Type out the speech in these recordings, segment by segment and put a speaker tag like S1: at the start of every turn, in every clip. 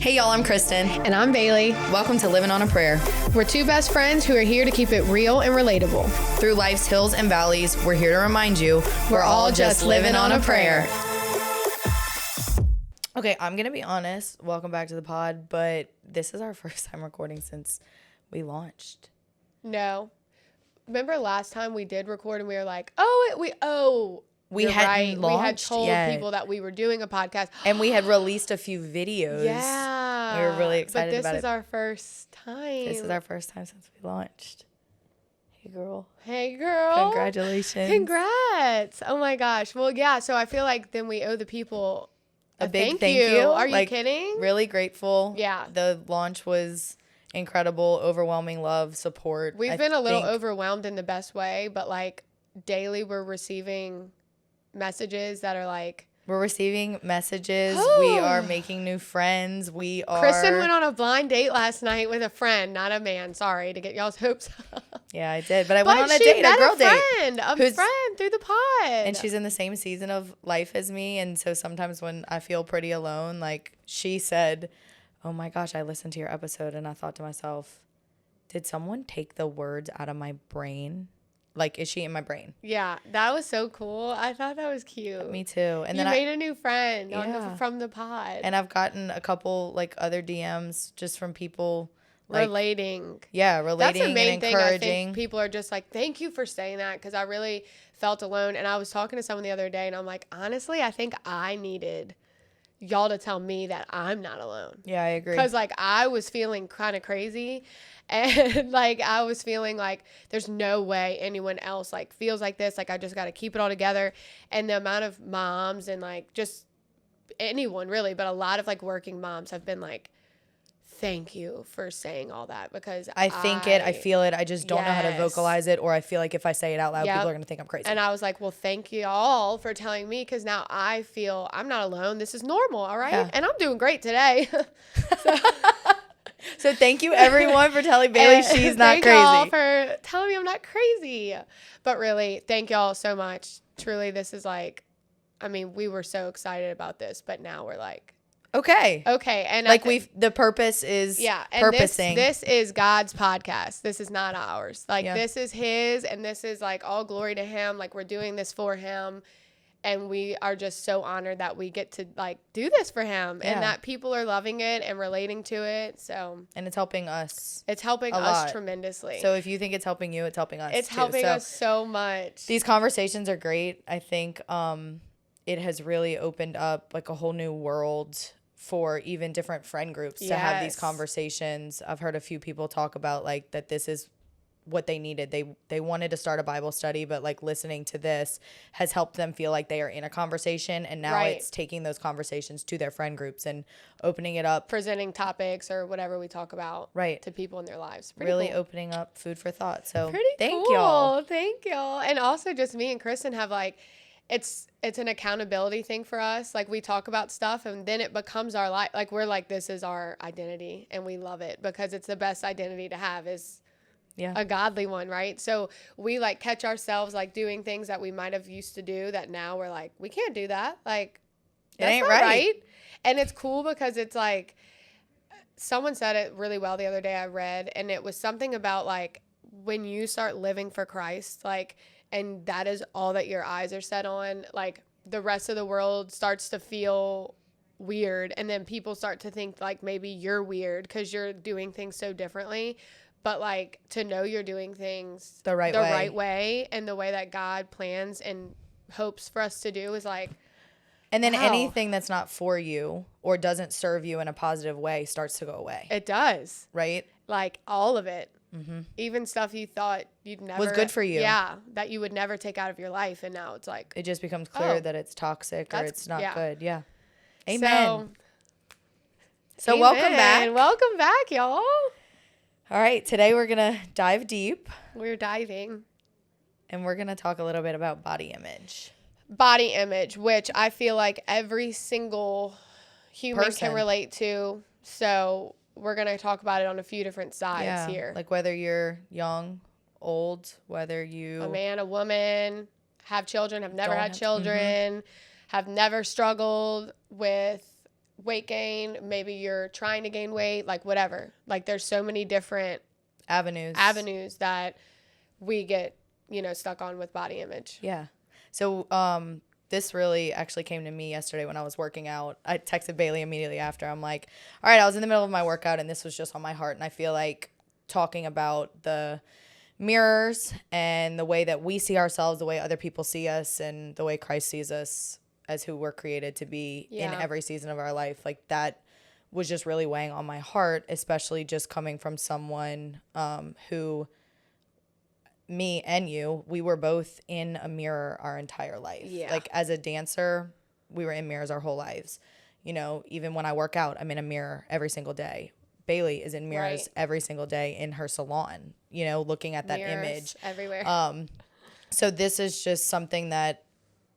S1: Hey y'all, I'm Kristen.
S2: And I'm Bailey.
S1: Welcome to Livin on a Prayer.
S2: We're two best friends who are here to keep it real and relatable.
S1: Through life's hills and valleys, we're here to remind you we're all just living on a prayer. Okay, I'm going to be honest. Welcome back to the pod, but this is our first time recording since we launched.
S2: No. Remember last time we did record and we were like,
S1: we hadn't launched
S2: We had told
S1: yet.
S2: People that we were doing a podcast.
S1: And we had released a few videos.
S2: Yeah.
S1: We were really excited about it.
S2: But this is our first time.
S1: This is our first time since we launched. Hey, girl.
S2: Hey, girl.
S1: Congratulations.
S2: Congrats. Oh, my gosh. Well, yeah, so I feel like then we owe the people
S1: a big thank you.
S2: Are you kidding?
S1: Really grateful.
S2: Yeah.
S1: The launch was incredible, overwhelming love, support.
S2: We've been a little overwhelmed in the best way, but like daily we're receiving messages that are like,
S1: we're receiving messages. We are making new friends.
S2: Kristen went on a blind date last night with a friend, not a man. Sorry to get y'all's hopes up.
S1: Yeah, I did. But I went on a date, a girl date.
S2: A friend through the pod.
S1: And she's in the same season of life as me. And so sometimes when I feel pretty alone, like she said, oh my gosh, I listened to your episode and I thought to myself, did someone take the words out of my brain? Like, is she in my brain?
S2: Yeah, that was so cool. I thought that was cute.
S1: Me too. And
S2: you
S1: then
S2: made a new friend from the pod.
S1: And I've gotten a couple like other DMs just from people like
S2: relating.
S1: Yeah, relating
S2: That's the main
S1: and encouraging.
S2: Thing. I think people are just like, thank you for saying that, because I really felt alone. And I was talking to someone the other day and I'm like, honestly, I think I needed y'all to tell me that I'm not alone.
S1: Yeah, I agree.
S2: Because like I was feeling kind of crazy, and like I was feeling like there's no way anyone else like feels like this. Like I just got to keep it all together. And the amount of moms and like just anyone really, but a lot of like working moms have been like, thank you for saying all that, because
S1: I feel it. I just don't know how to vocalize it, or I feel like if I say it out loud, people are going to think I'm crazy.
S2: And I was like, well, thank you all for telling me, because now I feel I'm not alone. This is normal, all right? Yeah. And I'm doing great today.
S1: So thank you, everyone, for telling Bailey she's not crazy.
S2: Thank y'all for telling me I'm not crazy. But really, thank y'all so much. Truly, this is like, I mean, we were so excited about this, but now we're like,
S1: Okay.
S2: And
S1: like the purpose is purposing.
S2: This is God's podcast. This is not ours. Like this is his, and this is like all glory to him. Like we're doing this for him, and we are just so honored that we get to like do this for him, and that people are loving it and relating to it. So, and
S1: it's helping us.
S2: It's helping us tremendously.
S1: So if you think it's helping you, it's helping us.
S2: It's helping us so much.
S1: These conversations are great. I think it has really opened up like a whole new world for even different friend groups to have these conversations. I've heard a few people talk about like that this is what they needed. They wanted to start a Bible study, but like listening to this has helped them feel like they are in a conversation, and now it's taking those conversations to their friend groups and opening it up. Presenting
S2: topics or whatever we talk about to people in their lives.
S1: Really cool. Opening up food for thought. So
S2: thank y'all. Thank y'all. And also just me and Kristen have like, it's an accountability thing for us. Like we talk about stuff and then it becomes our life. Like we're like, this is our identity, and we love it because it's the best identity to have is a godly one, right? So we like catch ourselves like doing things that we might have used to do that now we're like, we can't do that. Like
S1: it ain't right.
S2: And it's cool because it's like, someone said it really well the other day I read, and it was something about like when you start living for Christ, like, and that is all that your eyes are set on, like the rest of the world starts to feel weird, and then people start to think like maybe you're weird because you're doing things so differently. But like to know you're doing things the right way and the way that God plans and hopes for us to do is like,
S1: and then anything that's not for you or doesn't serve you in a positive way starts to go away.
S2: It does.
S1: Right?
S2: Like all of it. Mm-hmm. Even stuff you thought you'd never
S1: was good for you.
S2: Yeah, that you would never take out of your life, and now it's like
S1: it just becomes clear that it's toxic or it's not good. Yeah. Amen. So welcome back.
S2: Welcome back, y'all.
S1: All right, today we're gonna dive deep.
S2: We're diving,
S1: and we're gonna talk a little bit about body image.
S2: Body image, which I feel like every single human can relate to. So we're going to talk about it on a few different sides here.
S1: Like whether you're young, old, whether you...
S2: a man, a woman, have children, have never had children, have never struggled with weight gain, maybe you're trying to gain weight, like whatever. Like there's so many different avenues that we get, stuck on with body image.
S1: Yeah. So this really actually came to me yesterday when I was working out. I texted Bailey immediately after. I'm like, all right, I was in the middle of my workout and this was just on my heart. And I feel like talking about the mirrors and the way that we see ourselves, the way other people see us, and the way Christ sees us as who we're created to be in every season of our life, like that was just really weighing on my heart, especially just coming from someone who, me and you, we were both in a mirror our entire life.
S2: Yeah.
S1: Like as a dancer, we were in mirrors our whole lives. Even when I work out, I'm in a mirror every single day. Bailey is in mirrors every single day in her salon, looking at that image
S2: everywhere.
S1: So this is just something that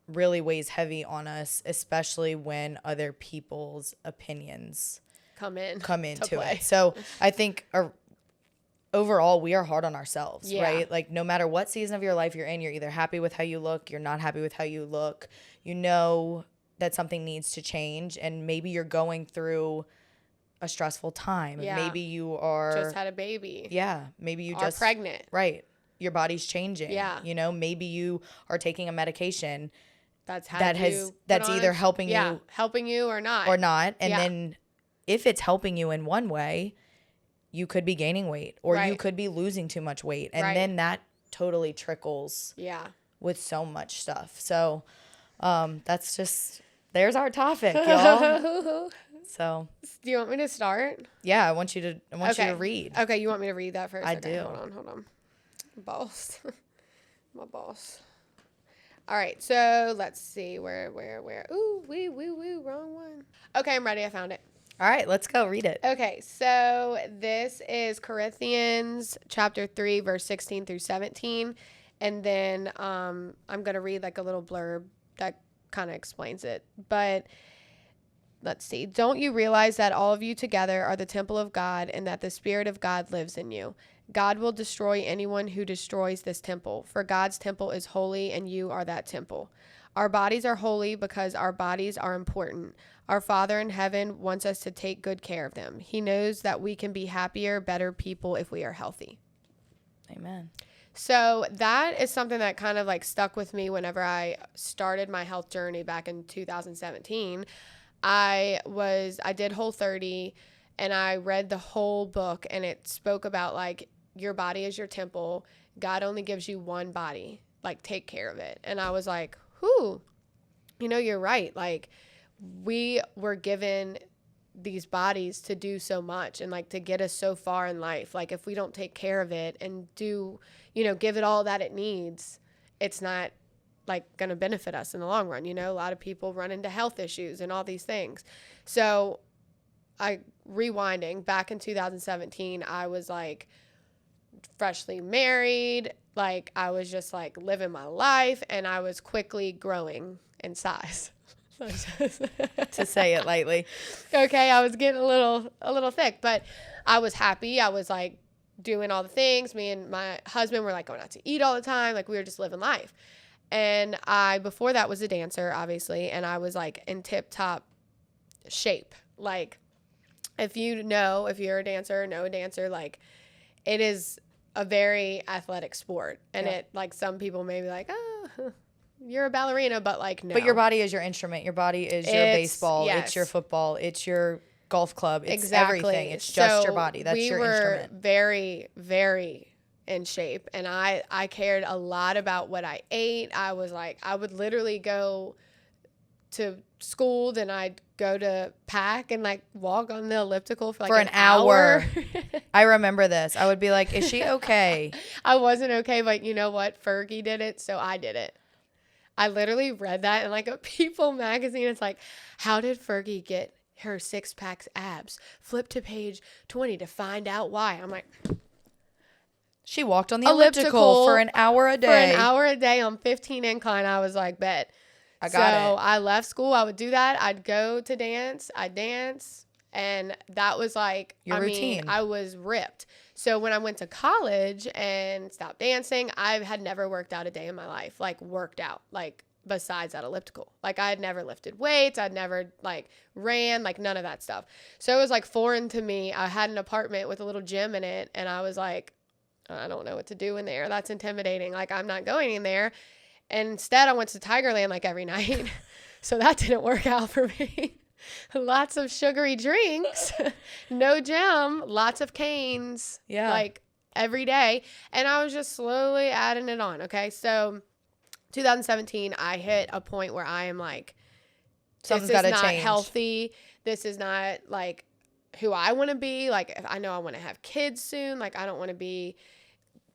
S1: really weighs heavy on us, especially when other people's opinions come into it. So I think overall we are hard on ourselves, right? Like no matter what season of your life you're in, you're either happy with how you look, you're not happy with how you look, that something needs to change, and maybe you're going through a stressful time. Yeah. Maybe you are
S2: just had a baby.
S1: Yeah. Maybe you
S2: are pregnant.
S1: Right. Your body's changing.
S2: Yeah.
S1: Maybe you are taking a medication
S2: that's
S1: either helping
S2: you or not.
S1: And then if it's helping you in one way, you could be gaining weight or you could be losing too much weight. And then that totally trickles with so much stuff. So that's just, there's our topic, y'all. So
S2: do you want me to start?
S1: Yeah, I want you to read.
S2: Okay, you want me to read that first?
S1: I
S2: do. Hold on. Boss. My boss. All right, so let's see where. Ooh, wrong one. Okay, I'm ready. I found it.
S1: All right, let's go read it.
S2: Okay, so this is Corinthians chapter 3, verse 16 through 17. And then I'm going to read like a little blurb that kind of explains it. But let's see. Don't you realize that all of you together are the temple of God and that the Spirit of God lives in you? God will destroy anyone who destroys this temple, for God's temple is holy and you are that temple. Our bodies are holy because our bodies are important. Our Father in heaven wants us to take good care of them. He knows that we can be happier, better people if we are healthy.
S1: Amen.
S2: So that is something that kind of like stuck with me whenever I started my health journey back in 2017. I did Whole30 and I read the whole book, and it spoke about like your body is your temple. God only gives you one body. Like take care of it. And I was like, whew, you're right. Like we were given these bodies to do so much and like to get us so far in life. Like if we don't take care of it and do, give it all that it needs, it's not like going to benefit us in the long run. A lot of people run into health issues and all these things. So rewinding back in 2017, I was like freshly married. Like I was just like living my life, and I was quickly growing in size.
S1: To say it lightly.
S2: Okay. I was getting a little thick, but I was happy. I was like doing all the things. Me and my husband were like going out to eat all the time. Like we were just living life. And before that was a dancer, obviously. And I was like in tip top shape. Like if you're a dancer or know a dancer, like it is a very athletic sport. And it like some people may be like, oh, you're a ballerina, but like no.
S1: But your body is your instrument. Your body is your baseball. Yes. It's your football. It's your golf club. It's everything. It's just your body. That's your instrument.
S2: We were very, very in shape, and I cared a lot about what I ate. I was like, I would literally go to school, then I'd go to pack and like walk on the elliptical for like an hour.
S1: I remember this. I would be like, is she okay?
S2: I wasn't okay, but you know what? Fergie did it, so I did it. I literally read that in like a People magazine. It's like, how did Fergie get her 6-pack abs? Flip to page 20 to find out why. I'm like,
S1: she walked on the elliptical for an hour a day.
S2: For an hour a day on 15 incline. I was like, bet.
S1: I got it.
S2: So I left school. I would do that. I'd go to dance. I'd dance. And that was like,
S1: your routine.
S2: I was ripped. So when I went to college and stopped dancing, I had never worked out a day in my life. Like worked out. Like besides that elliptical. Like I had never lifted weights. I'd never like ran, like none of that stuff. So it was like foreign to me. I had an apartment with a little gym in it. And I was like, I don't know what to do in there. That's intimidating. Like I'm not going in there. And instead I went to Tigerland like every night. So that didn't work out for me. Lots of sugary drinks, no gym, lots of canes, like every day. And I was just slowly adding it on. Okay. So 2017, I hit a point where I am like,
S1: something's got to change.
S2: This is not healthy. This is not like who I want to be. Like if I know I want to have kids soon. Like I don't want to be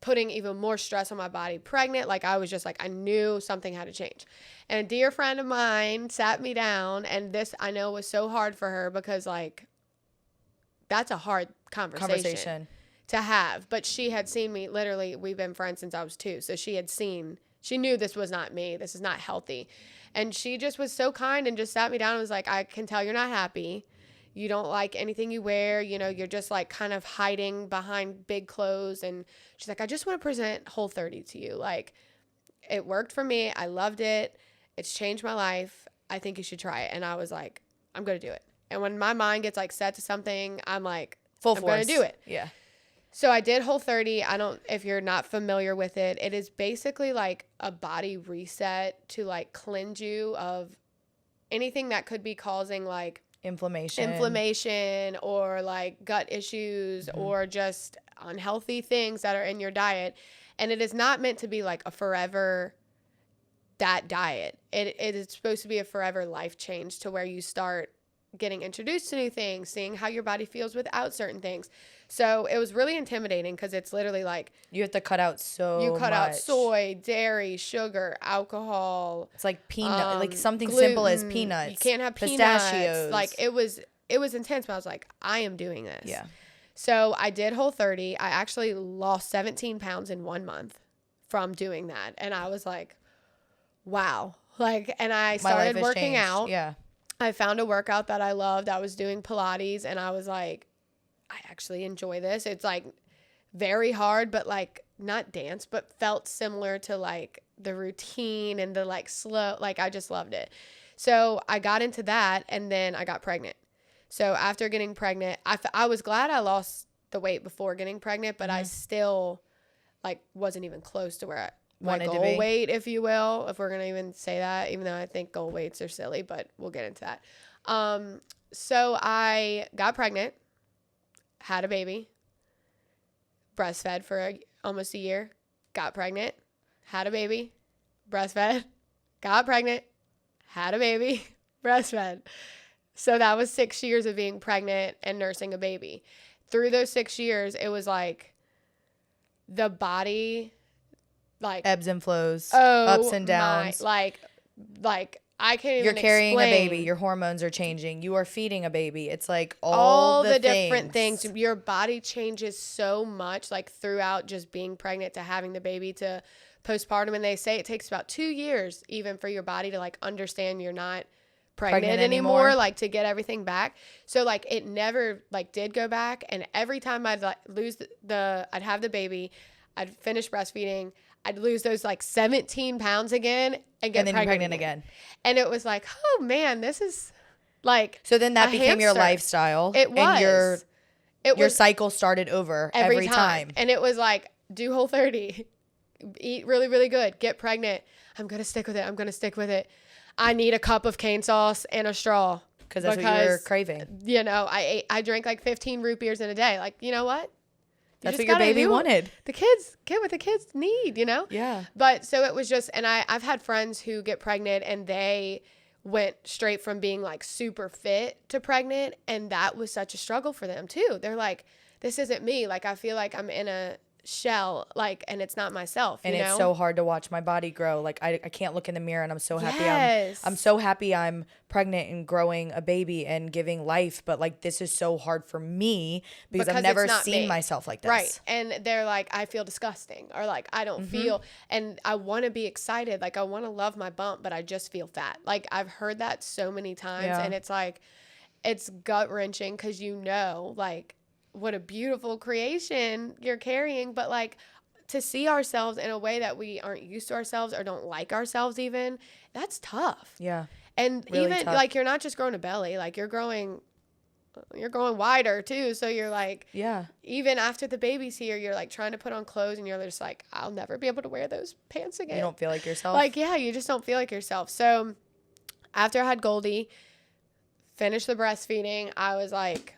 S2: putting even more stress on my body pregnant. Like I was just like, I knew something had to change. And a dear friend of mine sat me down, and this I know was so hard for her because like that's a hard conversation to have. But she had seen me, literally, we've been friends since I was 2. So she knew this was not me. This is not healthy. And she just was so kind and just sat me down and was like, I can tell you're not happy. You don't like anything you wear. You know, you're just like kind of hiding behind big clothes. And she's like, I just want to present Whole30 to you. Like, it worked for me. I loved it. It's changed my life. I think you should try it. And I was like, I'm going to do it. And when my mind gets like set to something, I'm like,
S1: full force.
S2: I'm going to do it.
S1: Yeah.
S2: So I did Whole30. If you're not familiar with it, it is basically like a body reset to like cleanse you of anything that could be causing like inflammation or like gut issues or just unhealthy things that are in your diet. And it is not meant to be like a forever that diet. It is supposed to be a forever life change to where you start getting introduced to new things, seeing how your body feels without certain things. So it was really intimidating because it's literally like
S1: you have to cut out
S2: out soy, dairy, sugar, alcohol.
S1: It's like peanut, like something
S2: gluten.
S1: simple as peanuts.
S2: You can't have
S1: pistachios.
S2: Peanuts. Like it was intense, but I was like, I am doing this.
S1: Yeah.
S2: So I did Whole30. I actually lost 17 pounds in 1 month from doing that. And I was like, wow. Like, and I started working out.
S1: Yeah.
S2: I found a workout that I loved. I was doing Pilates and I was like, I actually enjoy this. It's like very hard, but like not dance, but felt similar to like the routine and the like slow, like I just loved it. So I got into that and then I got pregnant. So after getting pregnant, I was glad I lost the weight before getting pregnant, but I still like wasn't even close to where my goal weight, if you will, if we're going to even say that, even though I think goal weights are silly, but we'll get into that. So I got pregnant, had a baby, breastfed for almost a year, got pregnant, had a baby, breastfed, got pregnant, had a baby, breastfed. So that was 6 years of being pregnant and nursing a baby. Through those 6 years, it was like the body, like
S1: ebbs and flows, ups and downs.
S2: Like I can't even
S1: You're carrying
S2: explain.
S1: a baby. Your hormones are changing. You are feeding a baby. It's like all the
S2: different things. Your body changes so much, like throughout just being pregnant to having the baby to postpartum. And they say it takes about 2 years even for your body to like understand you're not pregnant anymore, like to get everything back. So like it never like did go back. And every time I'd like lose I'd have the baby, I'd finish breastfeeding, I'd lose those like 17 pounds again and get pregnant again. And it was like, oh man, this is like
S1: so then that became your lifestyle.
S2: It was.
S1: And your cycle started over every time.
S2: And it was like, do Whole30, eat really, really good, get pregnant. I'm going to stick with it. I need a cup of cane sauce and a straw.
S1: Because that's what you're craving.
S2: You know, I drank like 15 root beers in a day. Like, you know what?
S1: That's what your baby wanted.
S2: The kids get what the kids need, you know?
S1: Yeah.
S2: But so it was just, and I've had friends who get pregnant and they went straight from being like super fit to pregnant. And that was such a struggle for them too. They're like, this isn't me. Like, I feel like I'm in a shell, like, and it's not myself.
S1: And it's so hard to watch my body grow. Like I can't look in the mirror and I'm so happy.
S2: Yes.
S1: I'm so happy I'm pregnant and growing a baby and giving life. But like, this is so hard for me because I've never seen myself like this.
S2: Right. And they're like, I feel disgusting, or like, I don't feel, and I want to be excited. Like I want to love my bump, but I just feel fat. Like I've heard that so many times and it's like, it's gut wrenching. 'Cause you know, like, what a beautiful creation you're carrying, but like to see ourselves in a way that we aren't used to ourselves or don't like ourselves even, that's tough.
S1: Yeah.
S2: And really even tough. Like, you're not just growing a belly, like you're growing wider too. So you're like,
S1: yeah,
S2: even after the baby's here, you're like trying to put on clothes and you're just like, I'll never be able to wear those pants again.
S1: You don't feel like yourself.
S2: Like, yeah, you just don't feel like yourself. So after I had Goldie, finished the breastfeeding, I was like,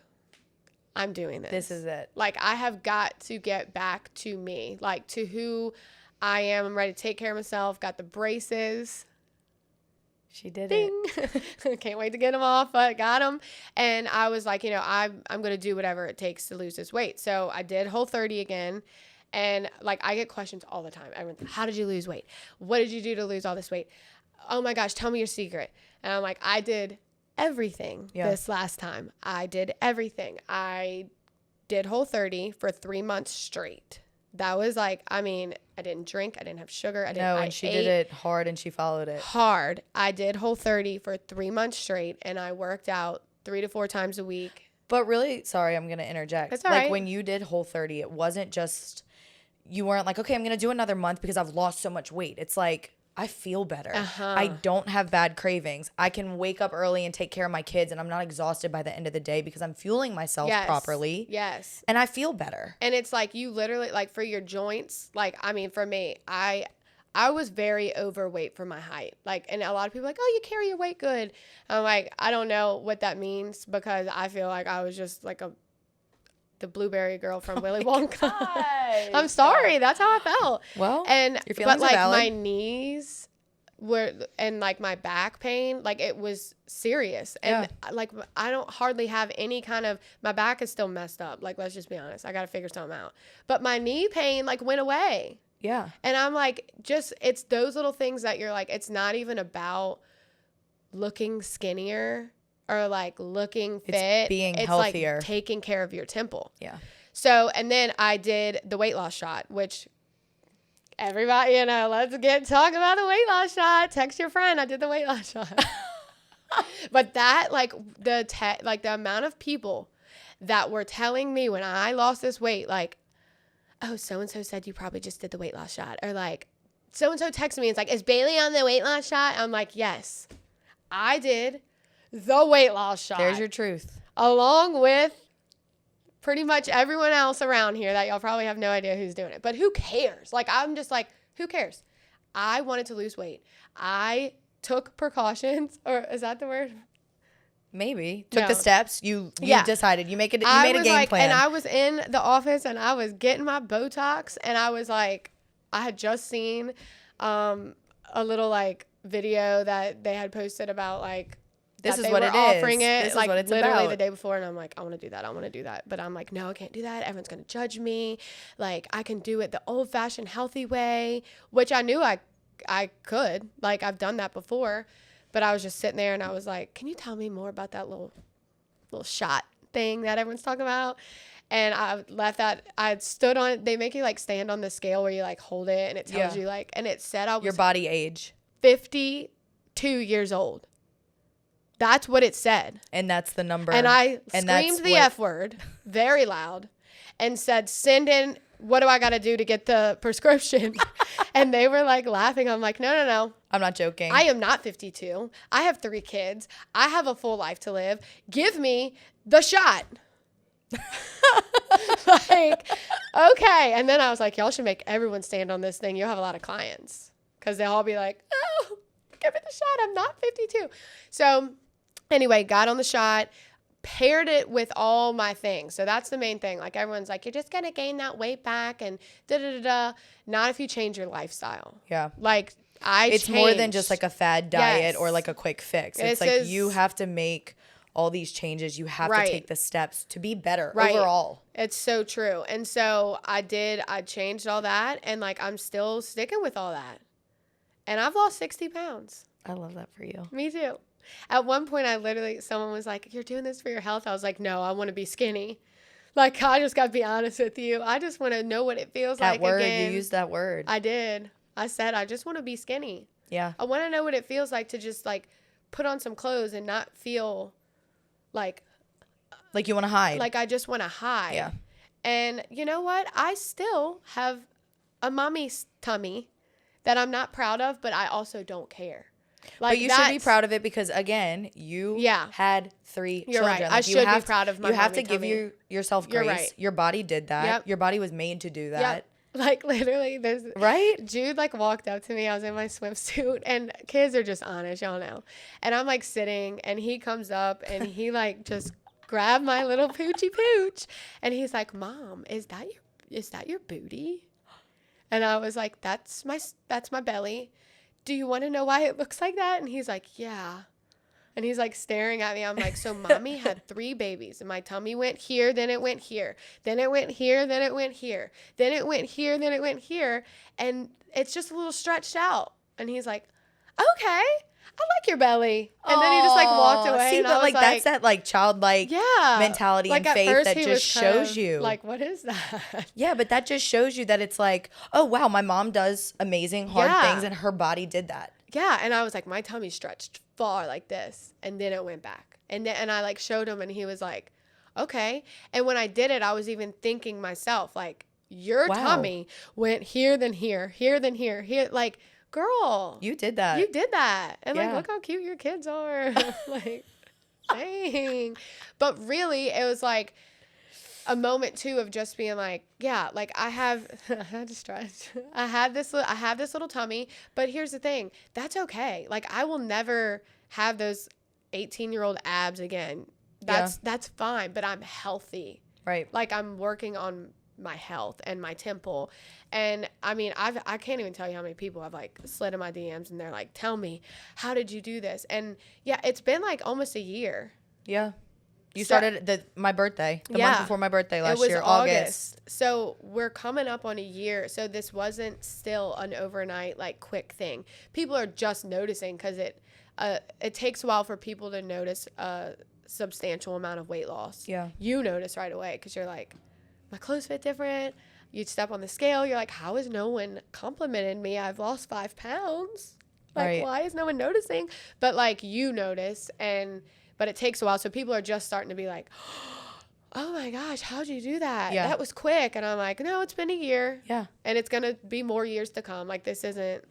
S2: I'm doing this.
S1: This is it.
S2: Like, I have got to get back to me, like to who I am. I'm ready to take care of myself. Got the braces.
S1: She did
S2: Ding. It. Can't wait to get them off, but got them. And I was like, I'm going to do whatever it takes to lose this weight. So I did Whole30 again. And like, I get questions all the time. Everyone's, how did you lose weight? What did you do to lose all this weight? Oh my gosh, tell me your secret. And I'm like, I did everything this last time. I did everything. I did Whole30 for 3 months straight. That was like, I didn't drink. I didn't have sugar.
S1: She did it hard and she followed it.
S2: Hard. I did Whole30 for 3 months straight and I worked out 3 to 4 times a week.
S1: But really, sorry, I'm going to interject.
S2: That's all right.
S1: When you did Whole30, it wasn't just, you weren't like, okay, I'm going to do another month because I've lost so much weight. It's like, I feel better. I don't have bad cravings. I can wake up early and take care of my kids and I'm not exhausted by the end of the day because I'm fueling myself properly.
S2: Yes.
S1: And I feel better.
S2: And it's like you literally, like for your joints, like, for me, I was very overweight for my height. Like, and a lot of people are like, oh, you carry your weight good. I'm like, I don't know what that means because I feel like I was just like the blueberry girl from Willy Wonka. I'm sorry. That's how I felt.
S1: Well, your feelings
S2: but like
S1: are valid.
S2: my knees were, and like my back pain, like it was serious. And like, I don't hardly have any kind of, my back is still messed up. Like, let's just be honest. I got to figure something out. But my knee pain like went away.
S1: Yeah.
S2: And I'm like, it's those little things that you're like, it's not even about looking skinnier or like looking fit.
S1: It's being healthier.
S2: Like taking care of your temple.
S1: Yeah.
S2: So, and then I did the weight loss shot, which everybody, let's talk about the weight loss shot. Text your friend. I did the weight loss shot. But that, like the amount of people that were telling me when I lost this weight, like, oh, so-and-so said you probably just did the weight loss shot. Or like, so-and-so texted me. It's like, is Bailey on the weight loss shot? I'm like, yes, I did the weight loss shot.
S1: There's your truth.
S2: Along with pretty much everyone else around here that y'all probably have no idea who's doing it. But who cares? Like, I'm just like, who cares? I wanted to lose weight. I took precautions. Or is that the word?
S1: Maybe. Took the steps. You decided. You made a game plan.
S2: And I was in the office and I was getting my Botox and I was like, I had just seen a little like video that they had posted about like,
S1: this is what it is.
S2: Offering it,
S1: this
S2: like
S1: is what it's
S2: literally
S1: about.
S2: the day before, and I'm like, I want to do that. I want to do that, but I'm like, no, I can't do that. Everyone's gonna judge me. Like, I can do it the old-fashioned, healthy way, which I knew I could. Like, I've done that before, but I was just sitting there, and I was like, can you tell me more about that little shot thing that everyone's talking about? And I left that. I stood on. They make you like stand on the scale where you like hold it, and it tells you like, and it said I was
S1: your body age
S2: 52 years old. That's what it said.
S1: And that's the number.
S2: And I screamed the F word very loud and said, send in, what do I got to do to get the prescription? And they were like laughing. I'm like, no.
S1: I'm not joking.
S2: I am not 52. I have 3 kids. I have a full life to live. Give me the shot. Like, okay. And then I was like, y'all should make everyone stand on this thing. You'll have a lot of clients because they'll all be like, oh, give me the shot. I'm not 52. So anyway, got on the shot, paired it with all my things. So that's the main thing. Like, everyone's like, you're just going to gain that weight back and da-da-da-da. Not if you change your lifestyle.
S1: Yeah.
S2: Like,
S1: it's more than just like a fad diet or like a quick fix. It's like you have to make all these changes. You have to take the steps to be better overall.
S2: It's so true. And so I changed all that. And like, I'm still sticking with all that. And I've lost 60 pounds.
S1: I love that for you.
S2: Me too. At one point, someone was like, you're doing this for your health? I was like, no, I want to be skinny. Like, I just got to be honest with you. I just want to know what it feels like again.
S1: You used that word.
S2: I did. I said, I just want to be skinny.
S1: Yeah.
S2: I want to know what it feels like to just, like, put on some clothes and not feel like
S1: you want to hide.
S2: Like, I just want to hide.
S1: Yeah.
S2: And you know what? I still have a mommy's tummy that I'm not proud of, but I also don't care.
S1: Like, but you should be proud of it because, again, you had 3
S2: You're
S1: children.
S2: right. I should be proud of my
S1: You have to
S2: tummy.
S1: give yourself grace.
S2: You're right.
S1: Your body did that.
S2: Yep.
S1: Your body was made to do that.
S2: Yep. Like, literally, there's...
S1: Right?
S2: Jude, like, walked up to me. I was in my swimsuit. And kids are just honest, y'all know. And I'm, like, sitting. And he comes up. And he, like, just grabbed my little poochie pooch. And he's like, Mom, is that your booty? And I was like, that's my belly. Do you want to know why it looks like that? And he's like, yeah. And he's like staring at me. I'm like, so mommy had 3 babies and my tummy went here, then it went here, then it went here, then it went here, then it went here, then it went here. And it's just a little stretched out. And he's like, okay, I like your belly. And then he just like walked away.
S1: See,
S2: and
S1: but
S2: I was
S1: like that's that like childlike mentality
S2: like
S1: and faith that just shows you.
S2: Like, what is that?
S1: Yeah, but that just shows you that it's like, oh wow, my mom does amazing hard things and her body did that.
S2: Yeah, and I was like, my tummy stretched far like this, and then it went back. And I like showed him, and he was like, okay. And when I did it, I was even thinking myself, like, your tummy went here, then here, here, then here, here. Like, girl,
S1: you did that.
S2: You did that. And like, look how cute your kids are. Like, dang. But really, it was like a moment too of just being like, yeah, like I had to stretch. I have this little tummy, but here's the thing. That's okay. Like, I will never have those 18-year-old abs again. That's fine, but I'm healthy.
S1: Right.
S2: Like, I'm working on my health and my temple. And I mean, I can't even tell you how many people have like slid in my DMs and they're like, tell me, how did you do this? And yeah, it's been like almost a year.
S1: Yeah. You started my birthday, the month before my birthday last year, August.
S2: So we're coming up on a year. So this wasn't still an overnight, like, quick thing. People are just noticing because it takes a while for people to notice a substantial amount of weight loss. Yeah. You notice right away because you're like, my clothes fit different. You'd step on the scale. You're like, how has no one complimented me? I've lost 5 pounds. Like, why is no one noticing? But like, you notice, but it takes a while. So people are just starting to be like, oh my gosh, how'd you do that? Yeah. That was quick. And I'm like, no, it's been a year. Yeah. And it's going to be more years to come. Like, this isn't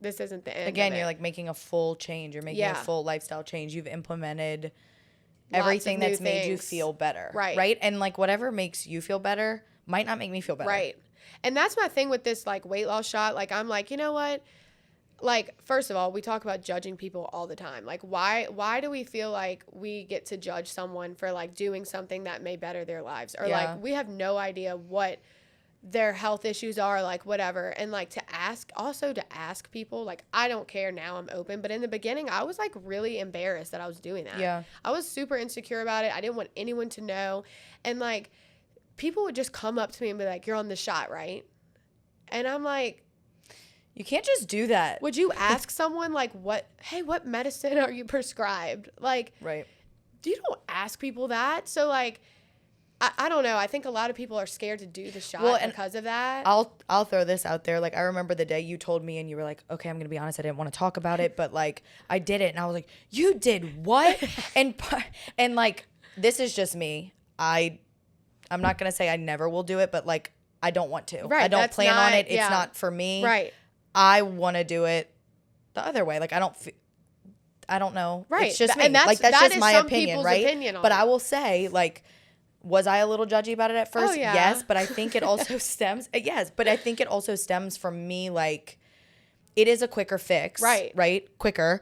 S2: the end.
S1: Again, you're like making a full change. You're making a full lifestyle change. You've implemented everything that's made you feel better. Right. And like, whatever makes you feel better might not make me feel better.
S2: Right. And that's my thing with this like weight loss shot. Like, I'm like, you know what? Like, first of all, we talk about judging people all the time. Like, why do we feel like we get to judge someone for like doing something that may better their lives? Or like, we have no idea what their health issues are, like, whatever. And like, to ask people, like, I don't care now, I'm open. But in the beginning, I was like really embarrassed that I was doing that. Yeah. I was super insecure about it. I didn't want anyone to know. And like, people would just come up to me and be like, you're on the shot, right? And I'm like,
S1: you can't just do that.
S2: Would you ask someone like, what medicine are you prescribed? Like, right. You don't ask people that. So like, I don't know. I think a lot of people are scared to do the shot because of that.
S1: I'll throw this out there. Like, I remember the day you told me and you were like, okay, I'm going to be honest. I didn't want to talk about it, but like, I did it. And I was like, you did what? and like, this is just me. I'm not going to say I never will do it, but like, I don't want to. Right. I don't plan on it. It's not for me. Right. I want to do it the other way. Like, I don't know. Right. It's just me. And that's just my opinion, right? But I will say, like, was I a little judgy about it at first? Oh, yeah. Yes, but I think it also stems from me, like, it is a quicker fix. Right? Quicker.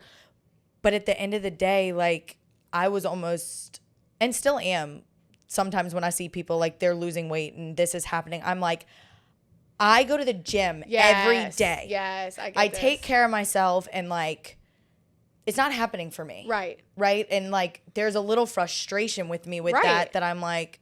S1: But at the end of the day, like, I was almost, and still am, sometimes when I see people, like, they're losing weight and this is happening, I'm like, I go to the gym every day. Yes, I take care of myself, and like, it's not happening for me. Right. Right. And like, there's a little frustration with me with that I'm like,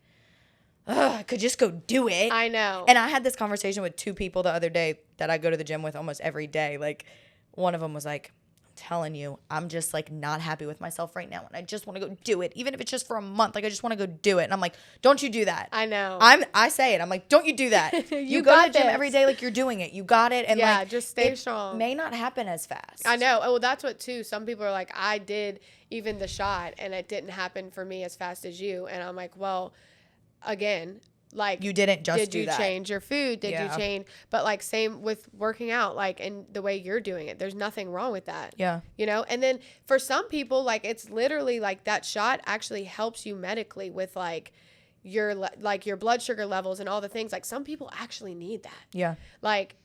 S1: I could just go do it.
S2: I know.
S1: And I had this conversation with 2 people the other day that I go to the gym with almost every day. Like, one of them was like, telling you, I'm just like not happy with myself right now and I just want to go do it, even if it's just for a month. Like, I just want to go do it. And I'm like, don't you do that.
S2: I know.
S1: I say it, I'm like, don't you do that. you go to the gym every day like you're doing it. You got it. And like,
S2: just stay strong.
S1: May not happen as fast.
S2: I know. Well, that's what too, some people are like, I did even the shot and it didn't happen for me as fast as you. And I'm like, well, again, like,
S1: you didn't just do that.
S2: Did you change your food? Did you change? But like, same with working out, like, and the way you're doing it, there's nothing wrong with that.
S1: Yeah.
S2: You know? And then for some people, like, it's literally like that shot actually helps you medically with like your blood sugar levels and all the things. Like, some people actually need that.
S1: Yeah.
S2: Like,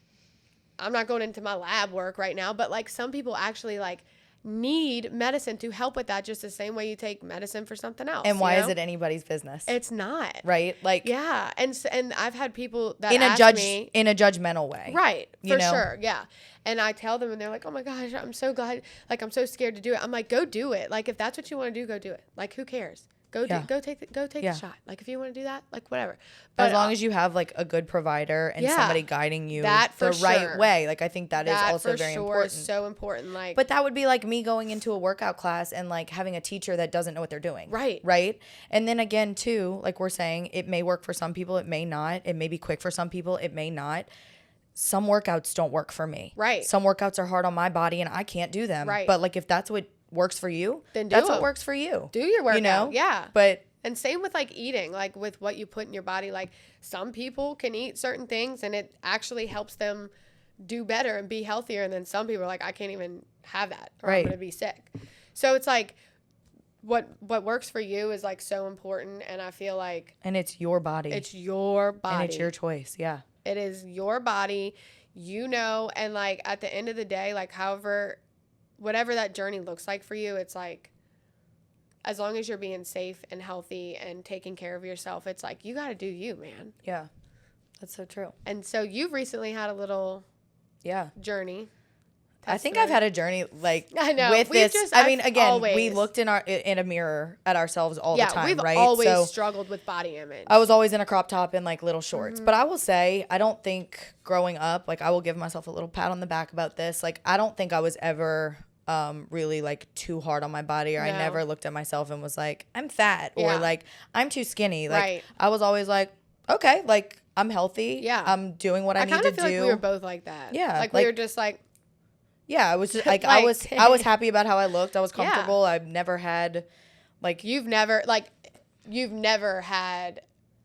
S2: I'm not going into my lab work right now, but like, some people actually like need medicine to help with that, just the same way you take medicine for something else.
S1: And why is it anybody's business?
S2: It's not.
S1: Right? Like,
S2: yeah. And I've had people that
S1: in a judgmental way.
S2: Right. For sure. Yeah. And I tell them and they're like, oh my gosh, I'm so glad. Like, I'm so scared to do it. I'm like, go do it. Like, if that's what you want to do, go do it. Like, who cares? Go take the shot. Like, if you want to do that, like, whatever. But
S1: as long as you have like a good provider and somebody guiding you the right way. Like, I think that is also very important.
S2: Is so important. Like,
S1: but that would be like me going into a workout class and like having a teacher that doesn't know what they're doing.
S2: Right.
S1: Right. And then again, too, like we're saying, it may work for some people. It may not. It may be quick for some people. It may not. Some workouts don't work for me.
S2: Right.
S1: Some workouts are hard on my body and I can't do them.
S2: Right.
S1: But like, if that's what works for you,
S2: then
S1: that's what works for you.
S2: Do your workout.
S1: You know?
S2: Yeah.
S1: But
S2: and same with like eating, like with what you put in your body. Like, some people can eat certain things and it actually helps them do better and be healthier. And then some people are like, I can't even have that or I'm going to be sick. So it's like what works for you is like so important. And I feel like,
S1: and it's your body.
S2: It's your body.
S1: And it's your choice. Yeah.
S2: It is your body, you know, and like at the end of the day, like whatever that journey looks like for you, it's like, as long as you're being safe and healthy and taking care of yourself, it's like, you got to do you, man.
S1: Yeah. That's so true.
S2: And so you've recently had a little journey.
S1: I think I've had a journey like
S2: I know.
S1: with this. We looked in a mirror at ourselves all the time, right?
S2: Yeah, we've always struggled with body image.
S1: I was always in a crop top and like little shorts. But I will say, I don't think growing up, like I will give myself a little pat on the back about this. Like, I don't think I was ever really like too hard on my body, or I never looked at myself and was like, I'm fat or like I'm too skinny. Like I was always like, okay, like I'm healthy. Yeah. I'm doing what I need to do. I kind of feel
S2: like we were both like that.
S1: Yeah.
S2: Like we were just like,
S1: yeah, I was just like, I was happy about how I looked. I was comfortable. I've never had like,
S2: you've never had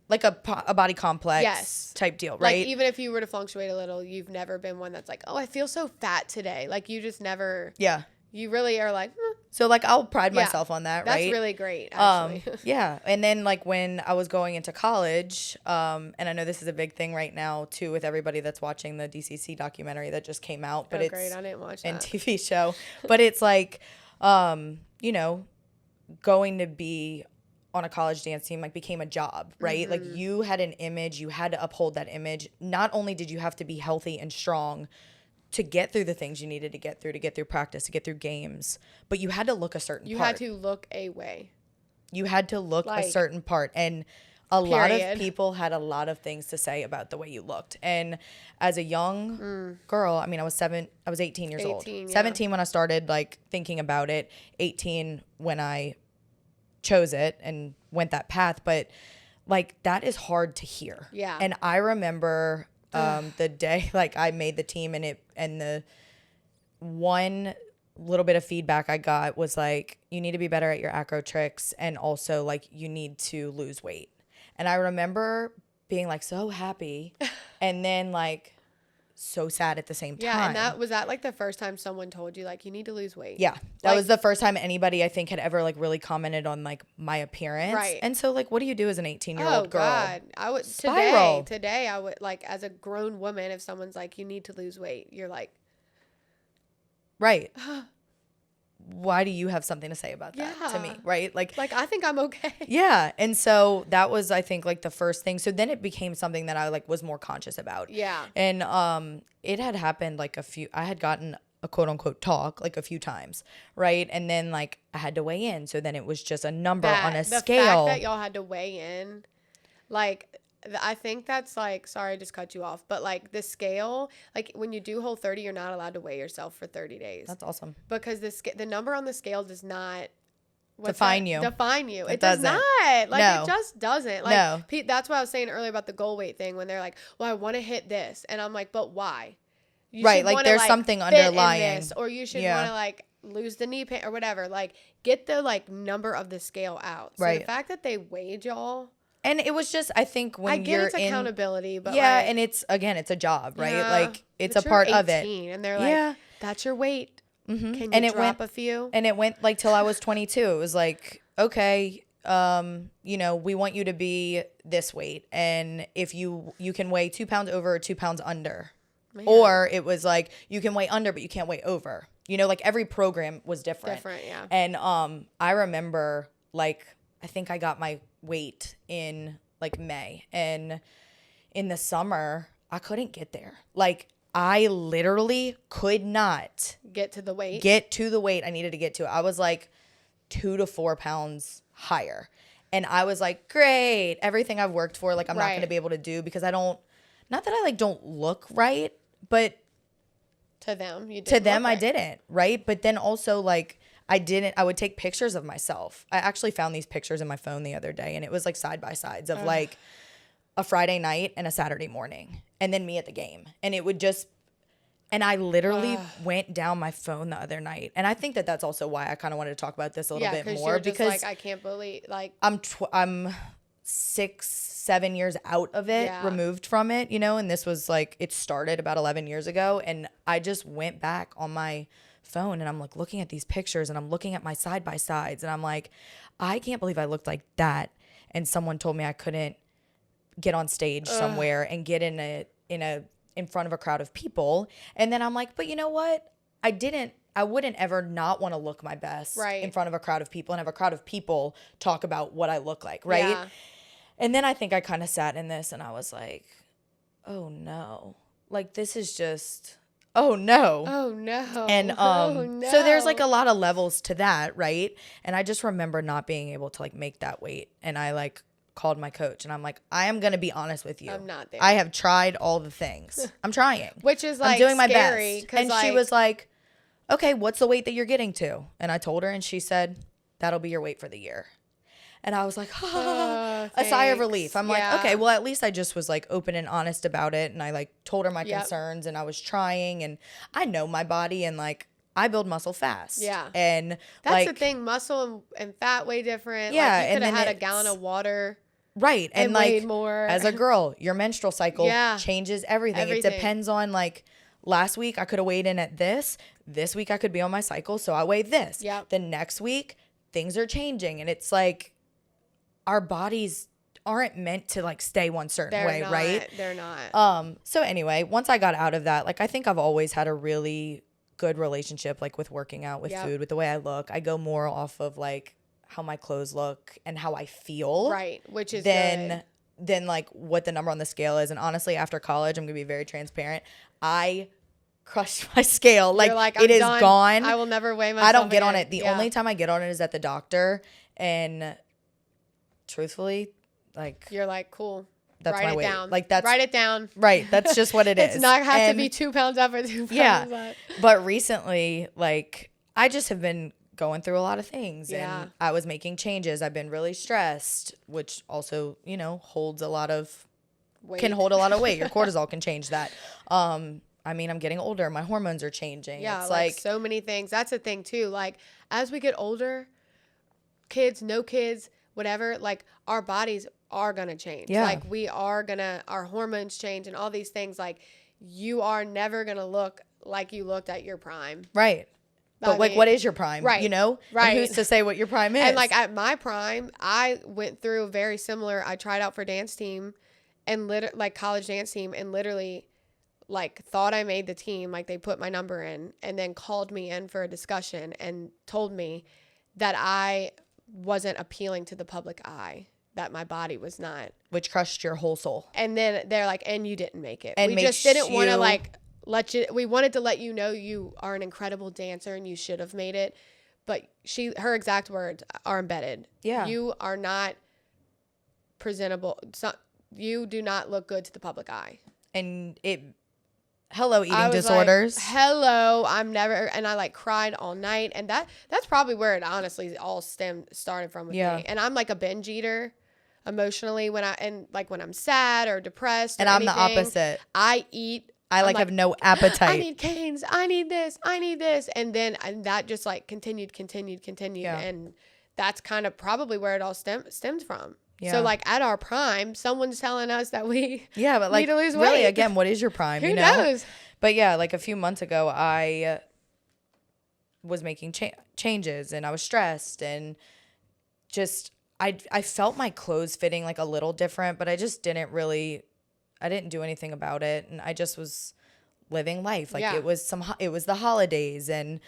S1: like a body complex type deal, right?
S2: Like, even if you were to fluctuate a little, you've never been one that's like, oh, I feel so fat today. Like, you just never. Yeah. You really are like,
S1: So like, I'll pride myself on that, right?
S2: That's really great, actually.
S1: Yeah. And then like when I was going into college, and I know this is a big thing right now too with everybody that's watching the DCC documentary that just came out, but it's
S2: great. I didn't watch that.
S1: And TV show, but it's like, you know, going to be on a college dance team like became a job, right? Like, you had an image, you had to uphold that image. Not only did you have to be healthy and strong to get through the things you needed to get through practice, to get through games, but you had to look a certain part.
S2: You had to look a way.
S1: You had to look a certain part. And a lot of people had a lot of things to say about the way you looked. And as a young girl, I mean, I was 18 years old. 17 when I started like thinking about it, 18 when I chose it and went that path. But like, that is hard to hear.
S2: Yeah.
S1: And I remember the day like I made the team, and the one little bit of feedback I got was like, you need to be better at your acro tricks, and also like you need to lose weight. And I remember being like so happy and then like so sad at the same time.
S2: Yeah, and was that like the first time someone told you like you need to lose weight?
S1: Yeah. That was the first time anybody I think had ever like really commented on like my appearance. Right. And so like, what do you do as an 18-year-old girl? Oh God.
S2: I would today I would like, as a grown woman, if someone's like, you need to lose weight, you're like,
S1: right. Why do you have something to say about that to me, right? Like
S2: I think I'm okay.
S1: Yeah. And so that was, I think, like the first thing. So then it became something that I like was more conscious about.
S2: Yeah.
S1: And it had happened like I had gotten a quote unquote talk like a few times, right? And then like I had to weigh in. So then it was just a number on a scale.
S2: The fact that y'all had to weigh in, like, I think that's like, sorry, I just cut you off, but like the scale, like when you do Whole30, you're not allowed to weigh yourself for 30 days.
S1: That's awesome.
S2: Because the number on the scale does not
S1: define you.
S2: It does not. Like, it just doesn't. Like, no. That's what I was saying earlier about the goal weight thing, when they're like, well, I want to hit this. And I'm like, but why?
S1: Right. Like, there's something underlying.
S2: This, or you should want to like lose the knee pain or whatever. Like, get the like number of the scale out. So the fact that they weighed y'all.
S1: And it was just, I think when
S2: I get
S1: you're
S2: it's accountability, but
S1: yeah,
S2: like,
S1: and it's a job, right?
S2: yeah,
S1: Like it's a
S2: but
S1: part
S2: you're
S1: of it.
S2: 18, and they're like, that's your weight. Can you
S1: And it
S2: drop
S1: went
S2: a few?
S1: And it went like till I was 22. It was like, okay, you know, we want you to be this weight, and if you can weigh 2 pounds over or 2 pounds under.
S2: Man.
S1: Or it was like, you can weigh under, but you can't weigh over. You know, like every program was different.
S2: Yeah.
S1: And I remember, like, I think I got my weight in like May, and in the summer I couldn't get there. Like, I literally could not
S2: get to the weight
S1: I needed to get to. I was like 2 to 4 pounds higher. And I was like, great, everything I've worked for, like, I'm not going to be able to do, because I don't, not that I like don't look right, but
S2: to them,
S1: I didn't, right? But then also, like, I would take pictures of myself. I actually found these pictures in my phone the other day, and it was like side by sides of like a Friday night and a Saturday morning, and then me at the game. And it would just, and I literally went down my phone the other night. And I think that that's also why I kind of wanted to talk about this a little bit more, because
S2: like, I can't believe, like,
S1: I'm 6-7 years out of it, removed from it, you know, and this was like, it started about 11 years ago. And I just went back on my phone, and I'm like looking at these pictures, and I'm looking at my side by sides, and I'm like, I can't believe I looked like that. And someone told me I couldn't get on stage somewhere and get in front of a crowd of people. And then I'm like, but you know what? I wouldn't ever not want to look my best in front of a crowd of people and have a crowd of people talk about what I look like. Right. Yeah. And then I think I kind of sat in this, and I was like, oh no, like, this is just, oh no.
S2: Oh no.
S1: And
S2: no.
S1: So there's like a lot of levels to that, right? And I just remember not being able to like make that weight. And I like called my coach, and I'm like, I am going to be honest with you.
S2: I'm not there.
S1: I have tried all the things. I'm trying.
S2: Which is like,
S1: I'm doing my
S2: scary,
S1: best. And like, she was like, okay, what's the weight that you're getting to? And I told her, and she said, that'll be your weight for the year. And I was like, a sigh of relief. I'm like, okay, well, at least I just was like open and honest about it. And I like told her my concerns, and I was trying, and I know my body, and like, I build muscle fast. Yeah. And
S2: that's
S1: like,
S2: the thing, muscle and fat way different.
S1: Yeah.
S2: Like, you could have had a gallon of water.
S1: Right. And like,
S2: more.
S1: As a girl, your menstrual cycle changes everything. It depends on, like, last week I could have weighed in at this. This week I could be on my cycle, so I weighed this. Yeah. The next week, things are changing. And it's like, our bodies aren't meant to like stay one certain way, right?
S2: They're not.
S1: So anyway, once I got out of that, like, I think I've always had a really good relationship, like, with working out, with food, with the way I look. I go more off of like how my clothes look and how I feel.
S2: Right. Which is
S1: than like what the number on the scale is. And honestly, after college, I'm going to be very transparent. I crushed my scale. Like it is
S2: done.
S1: Gone.
S2: I will never weigh myself
S1: I don't get
S2: again.
S1: on it. The only time I get on it is at the doctor. And truthfully, like,
S2: you're like, cool.
S1: That's
S2: write
S1: my
S2: it
S1: weight.
S2: down.
S1: Like, that's
S2: write it down.
S1: Right. That's just what it is.
S2: It's not have to be 2 pounds up or 2 pounds up.
S1: But recently, like, I just have been going through a lot of things, and I was making changes. I've been really stressed, which also, you know, holds a lot of weight. Can hold a lot of weight. Your cortisol can change that. I mean, I'm getting older. My hormones are changing.
S2: Yeah,
S1: it's
S2: like so many things. That's the thing too. Like, as we get older, kids, no kids, whatever, like, our bodies are going to change. Yeah. Like, our hormones change and all these things. Like, you are never going to look like you looked at your prime.
S1: Right. But like, what is your prime? Right. You know? Right. And who's to say what your prime is?
S2: And like, at my prime, I went through very similar. I tried out for dance team and like college dance team, and literally like thought I made the team. Like, they put my number in and then called me in for a discussion and told me that I wasn't appealing to the public eye, that my body was not.
S1: Which crushed your whole soul.
S2: And then they're like, and you didn't make it. And we just didn't want to like we wanted to let you know you are an incredible dancer and you should have made it. But her exact words are embedded. Yeah. You are not presentable. You do not look good to the public eye.
S1: And hello, eating disorders.
S2: Like, hello, I'm never, and I like cried all night. And that's probably where it honestly all started from with me. And I'm like a binge eater emotionally when I'm sad or depressed.
S1: And I'm the opposite.
S2: I eat.
S1: I like have no appetite.
S2: I need canes. I need this. And then that just like continued. Yeah. And that's kind of probably where it all stemmed from.
S1: Yeah.
S2: So like at our prime, someone's telling us that we
S1: but like
S2: need to lose
S1: really
S2: weight.
S1: again, what is your prime?
S2: Who knows?
S1: But yeah, like a few months ago, I was making changes and I was stressed and just I felt my clothes fitting like a little different, but I just didn't do anything about it, and I just was living life like it was the holidays, and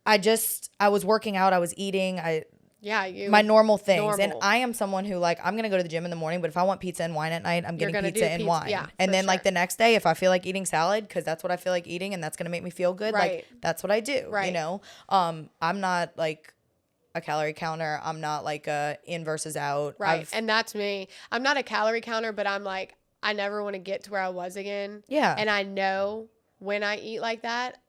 S1: I was working out, I was eating, my normal things. And I am someone who like, I'm going to go to the gym in the morning, but if I want pizza and wine at night, I'm getting pizza and wine.
S2: Yeah,
S1: and then like the next day, if I feel like eating salad, because that's what I feel like eating and that's going to make me feel good, like that's what I do, you know? I'm not like a calorie counter. I'm not like a in versus out.
S2: Right. And that's me. I'm not a calorie counter, but I'm like, I never want to get to where I was again.
S1: Yeah.
S2: And I know when I eat like that,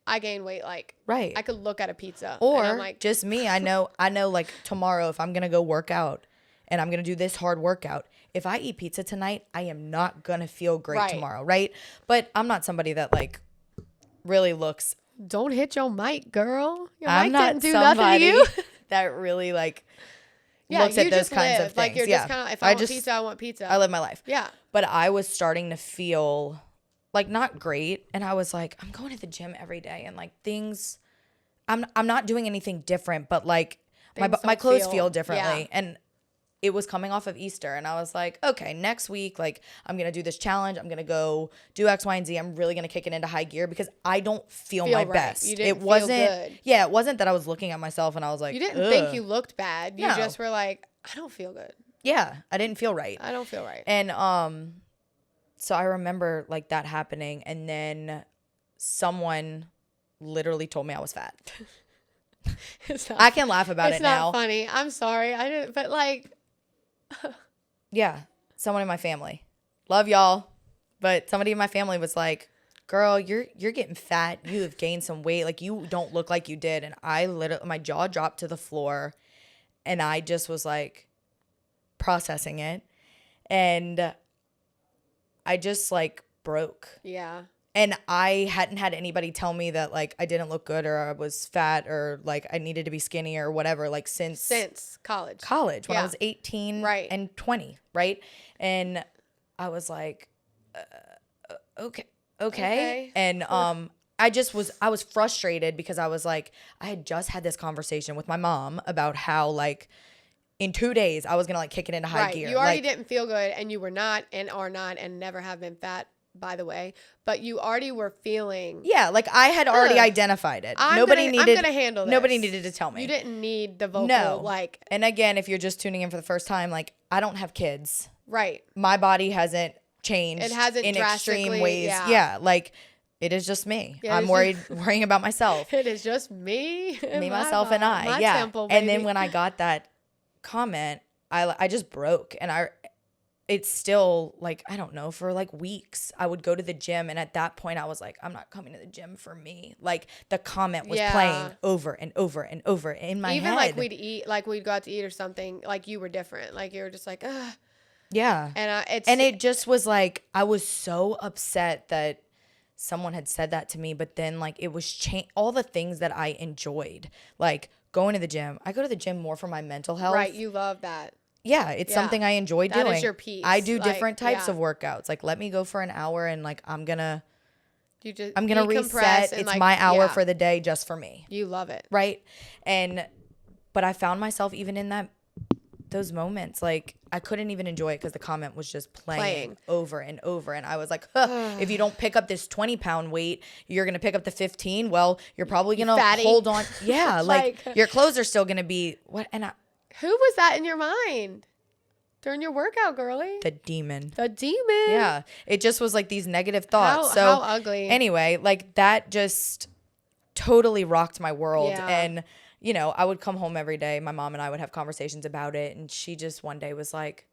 S2: I gain weight. Like, I could look at a pizza.
S1: Or
S2: and I'm like,
S1: just me. I know like tomorrow, if I'm going to go work out and I'm going to do this hard workout, if I eat pizza tonight, I am not going to feel great tomorrow. Right. But I'm not somebody that like really looks.
S2: Don't hit your mic, girl. Your
S1: I'm
S2: mic
S1: not
S2: didn't do nothing to
S1: somebody
S2: you.
S1: that really like looks at those kinds of things.
S2: Like you're just kind of, if I want pizza, I want pizza.
S1: I live my life.
S2: Yeah.
S1: But I was starting to feel like not great. And I was like, I'm going to the gym every day and like things, I'm not doing anything different, but like my clothes feel differently.
S2: Yeah.
S1: And it was coming off of Easter. And I was like, okay, next week, like I'm going to do this challenge. I'm going to go do X, Y, and Z. I'm really going to kick it into high gear because I don't feel my best.
S2: You didn't feel good.
S1: Yeah, it wasn't that I was looking at myself and I was like,
S2: you didn't think you looked bad. You just were like, I don't feel good.
S1: Yeah, I didn't feel right.
S2: I don't feel right.
S1: And so I remember like that happening, and then someone literally told me I was fat. I can laugh about it now.
S2: It's not funny. I'm sorry. I didn't, but like.
S1: Yeah, someone in my family. Love y'all. But somebody in my family was like, girl, you're getting fat. You have gained some weight. Like you don't look like you did. And I literally, my jaw dropped to the floor and I just was like processing it. And I just like broke.
S2: Yeah.
S1: And I hadn't had anybody tell me that like I didn't look good or I was fat or like I needed to be skinny or whatever, like since
S2: college
S1: when I was 18 and 20, right? And I was like, okay. And I was frustrated because I was like, I had just had this conversation with my mom about how like in 2 days I was gonna like kick it into high gear.
S2: You already didn't feel good, and you were not and are not and never have been fat, by the way, but you already were feeling.
S1: Yeah, like I had already identified it.
S2: I'm gonna handle this.
S1: Nobody needed to tell me.
S2: You didn't need the vocal like.
S1: And again, if you're just tuning in for the first time, like I don't have kids.
S2: Right.
S1: My body hasn't changed.
S2: It hasn't
S1: in extreme
S2: drastically,
S1: ways. Yeah, like it is just me. I'm worrying about myself.
S2: It is just me,
S1: myself, and I.
S2: My
S1: yeah.
S2: temple,
S1: and then when I got that comment, I just broke, and it's still like, I don't know, for like weeks I would go to the gym, and at that point I was like, I'm not coming to the gym for me. Like the comment was playing over and over and over in my head.
S2: Even like we'd go out to eat or something, like you were different. Like you were just like, ugh.
S1: Yeah. And it just was like, I was so upset that someone had said that to me, but then like it was all the things that I enjoyed, like going to the gym. I go to the gym more for my mental health.
S2: Right. You love that.
S1: Yeah, it's something I enjoy doing.
S2: That is your piece.
S1: I do different types of workouts. Like, let me go for an hour, and like I'm gonna reset. It's like, my hour for the day, just for me.
S2: You love it,
S1: right? But I found myself even in those moments, like I couldn't even enjoy it because the comment was just playing over and over, and I was like, if you don't pick up this 20-pound weight, you're gonna pick up the 15. Well, you're probably gonna hold on. Yeah, like your clothes are still gonna be what and.
S2: Who was that in your mind during your workout, girly?
S1: The demon.
S2: Yeah.
S1: It just was like these negative thoughts.
S2: How ugly.
S1: Anyway, like that just totally rocked my world.
S2: Yeah.
S1: And, you know, I would come home every day. My mom and I would have conversations about it. And she just one day was like,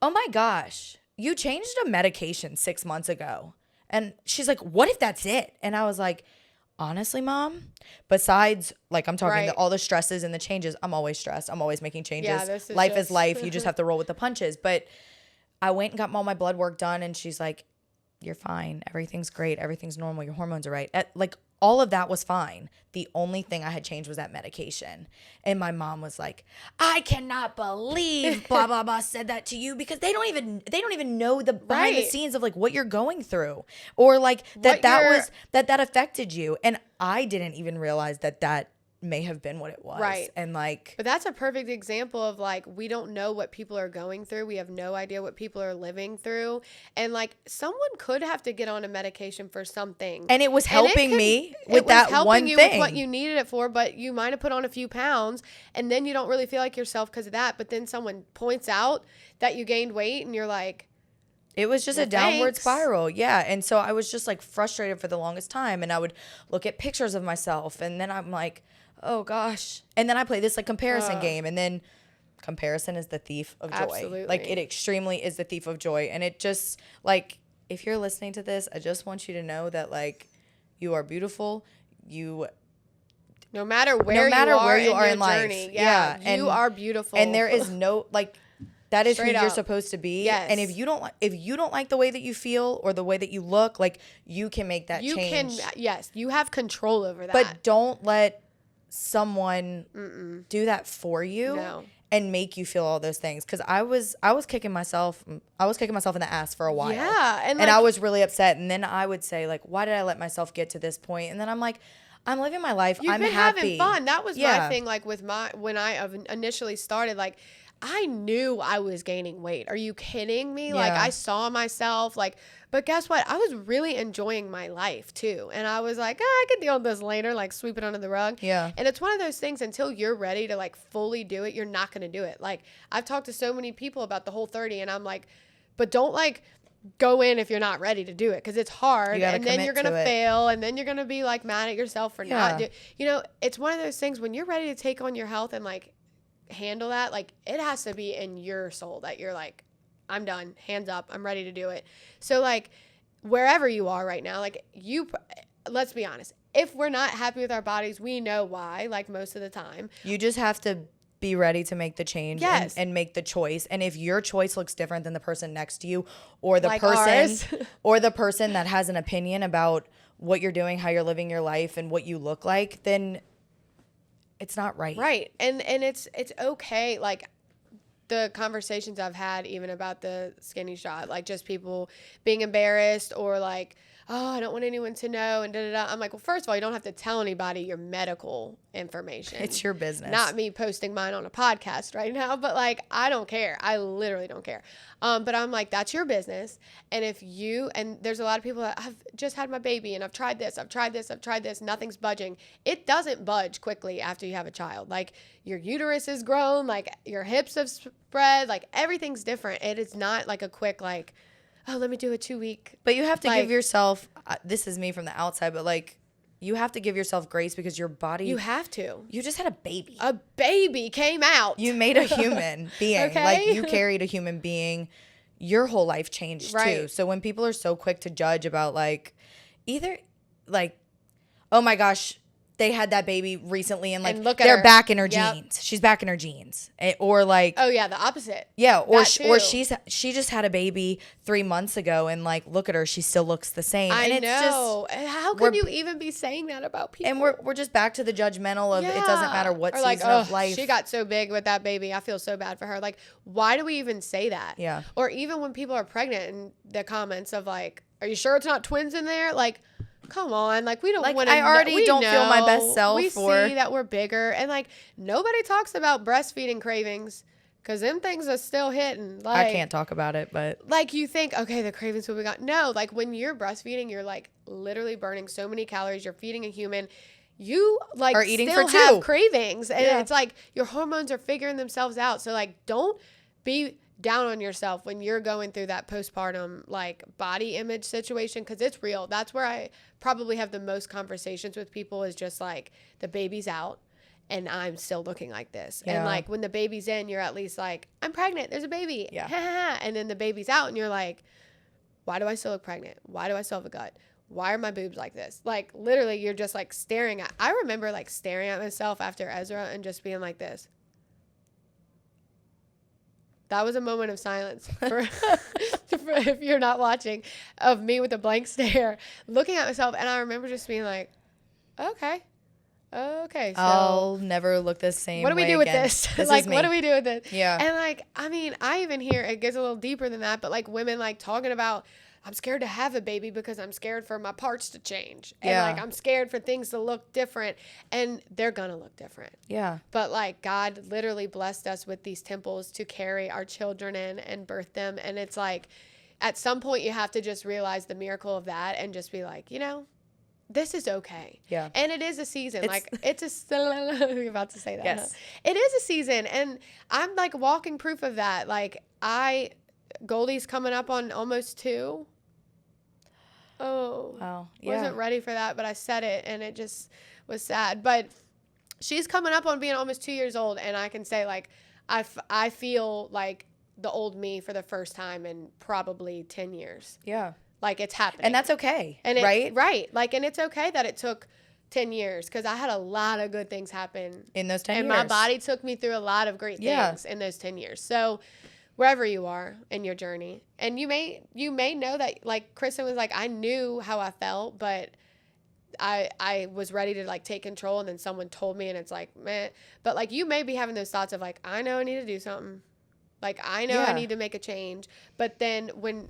S1: oh my gosh, you changed a medication 6 months ago. And she's like, what if that's it? And I was like, honestly, Mom, besides, like, I'm talking all the stresses and the changes, I'm always stressed. I'm always making changes.
S2: Yeah,
S1: life is life. You just have to roll with the punches. But I went and got all my blood work done, and she's like, you're fine. Everything's great. Everything's normal. Your hormones are right. Like, all of that was fine. The only thing I had changed was that medication. And my mom was like, I cannot believe blah, blah, blah said that to you, because they don't even know the behind the scenes of like what you're going through, or like that affected you. And I didn't even realize that may have been what it was.
S2: Right.
S1: And like,
S2: but that's a perfect example of like, we don't know what people are going through. We have no idea what people are living through. And like, someone could have to get on a medication for something.
S1: And it was helping me with that one thing.
S2: With what you needed it for, but you might have put on a few pounds and then you don't really feel like yourself because of that. But then someone points out that you gained weight and you're like,
S1: it was just a downward spiral. Yeah. And so I was just like frustrated for the longest time. And I would look at pictures of myself and then I'm like, oh gosh. And then I play this like comparison game, and then comparison is the thief of joy.
S2: Absolutely.
S1: Like it extremely is the thief of joy. And it just like, if you're listening to this, I just want you to know that like you are beautiful.
S2: No matter where you are in life. Yeah. You are beautiful.
S1: And there is no like, that is
S2: Straight
S1: who you're
S2: up.
S1: supposed to be.
S2: Yes.
S1: And if you don't like the way that you feel or the way that you look, like you can make that change.
S2: You have control over that.
S1: But don't let someone do that for you and make you feel all those things. Because I was kicking myself in the ass for a while.
S2: Yeah.
S1: And I was really upset. And then I would say like, why did I let myself get to this point? And then I'm like, I'm living my life. I'm happy.
S2: Having fun. That was my thing. Like when I initially started, like I knew I was gaining weight. Are you kidding me? Yeah. Like I saw myself like, but guess what? I was really enjoying my life too. And I was like, I can deal with this later, like sweep it under the rug.
S1: Yeah.
S2: And it's one of those things, until you're ready to like fully do it, you're not going to do it. Like I've talked to so many people about the Whole30 and I'm like, but don't like go in if you're not ready to do it, because it's hard, and then you're going to fail, and then you're going to be like mad at yourself for not doing. You know, it's one of those things when you're ready to take on your health and like handle that, like it has to be in your soul that you're like, I'm done, hands up, I'm ready to do it. So like wherever you are right now, like let's be honest, if we're not happy with our bodies, we know why, like most of the time.
S1: You just have to be ready to make the change and make the choice. And if your choice looks different than the person next to you, or the like person that has an opinion about what you're doing, how you're living your life, and what you look like, then it's not right.
S2: Right. And it's okay. Like the conversations I've had even about the skinny shot, like just people being embarrassed or like, oh, I don't want anyone to know, and da-da-da. I'm like, well, first of all, you don't have to tell anybody your medical information.
S1: It's your business.
S2: Not me posting mine on a podcast right now, but like, I don't care. I literally don't care. But I'm like, that's your business. And and there's a lot of people that have just had my baby and I've tried this, nothing's budging. It doesn't budge quickly after you have a child. Like your uterus is grown, like your hips have spread, like everything's different. It is not like a quick, like, oh, let me do a 2-week.
S1: But you have to give yourself, this is me from the outside, but like, you have to give yourself grace, because your body.
S2: You have to.
S1: You just had a baby.
S2: A baby came out.
S1: You made a human being.
S2: Okay?
S1: Like you carried a human being. Your whole life changed too. So when people are so quick to judge about like, either like, oh my gosh, they had that baby recently and like they're back in her jeans. She's back in her jeans. Or like,
S2: oh yeah, the opposite.
S1: Yeah, or she just had a baby 3 months ago and like look at her, she still looks the same.
S2: I know. How could you even be saying that about people?
S1: And we're just back to the judgmental of it doesn't matter what season of life.
S2: She got so big with that baby. I feel so bad for her. Like, why do we even say that?
S1: Yeah.
S2: Or even when people are pregnant and the comments of like, are you sure it's not twins in there? Like, come on, like we don't want to.
S1: I already don't feel my best self.
S2: We see that we're bigger, and like nobody talks about breastfeeding cravings, because them things are still hitting. Like,
S1: I can't talk about it, but
S2: like you think, okay, the cravings will be gone. No, like when you're breastfeeding, you're like literally burning so many calories. You're feeding a human. You like
S1: are eating
S2: still
S1: for
S2: have
S1: two
S2: cravings, and it's like your hormones are figuring themselves out. So like, don't be down on yourself when you're going through that postpartum like body image situation, because it's real. That's where I probably have the most conversations with people, is just like the baby's out and I'm still looking like this. And like when the baby's in, you're at least like, I'm pregnant, there's a baby. Yeah. And then the baby's out and you're like, why do I still look pregnant? Why do I still have a gut? Why are my boobs like this? Like literally you're just like staring at, I remember like staring at myself after Ezra and just being like this. That was a moment of silence for if you're not watching, of me with a blank stare, looking at myself. And I remember just being like, Okay. Okay. So
S1: I'll never look the same.
S2: What do we
S1: way
S2: do with
S1: again.
S2: this?
S1: This
S2: Like,
S1: is me.
S2: what do we do with this?
S1: Yeah.
S2: And like, I mean, I even hear it gets a little deeper than that, but like women like talking about, I'm scared to have a baby because I'm scared for my parts to change. And
S1: Yeah.
S2: like, I'm scared for things to look different, and they're going to look different.
S1: Yeah.
S2: But like, God literally blessed us with these temples to carry our children in and birth them. And it's like, at some point you have to just realize the miracle of that and just be like, you know, this is okay.
S1: Yeah.
S2: And it is a season. You're about to say that.
S1: Yes.
S2: Huh? It is a season. And I'm like walking proof of that. Like Goldie's coming up on almost 2. Oh.
S1: Wow. Yeah.
S2: Wasn't ready for that, but I said it and it just was sad. But she's coming up on being almost 2 years old. And I can say like, I feel like the old me for the first time in probably 10 years.
S1: Yeah.
S2: Like it's happening.
S1: And that's okay.
S2: And
S1: right?
S2: Right. Like, and it's okay that it took 10 years because I had a lot of good things happen
S1: in those 10
S2: years. And my body took me through a lot of great things in those 10 years. So wherever you are in your journey, and you may know that, like Kristen was like, I knew how I felt, but I was ready to like take control, and then someone told me, and it's like, meh. But like, you may be having those thoughts of like, I know I need to do something. Like, I know I need to make a change. But then when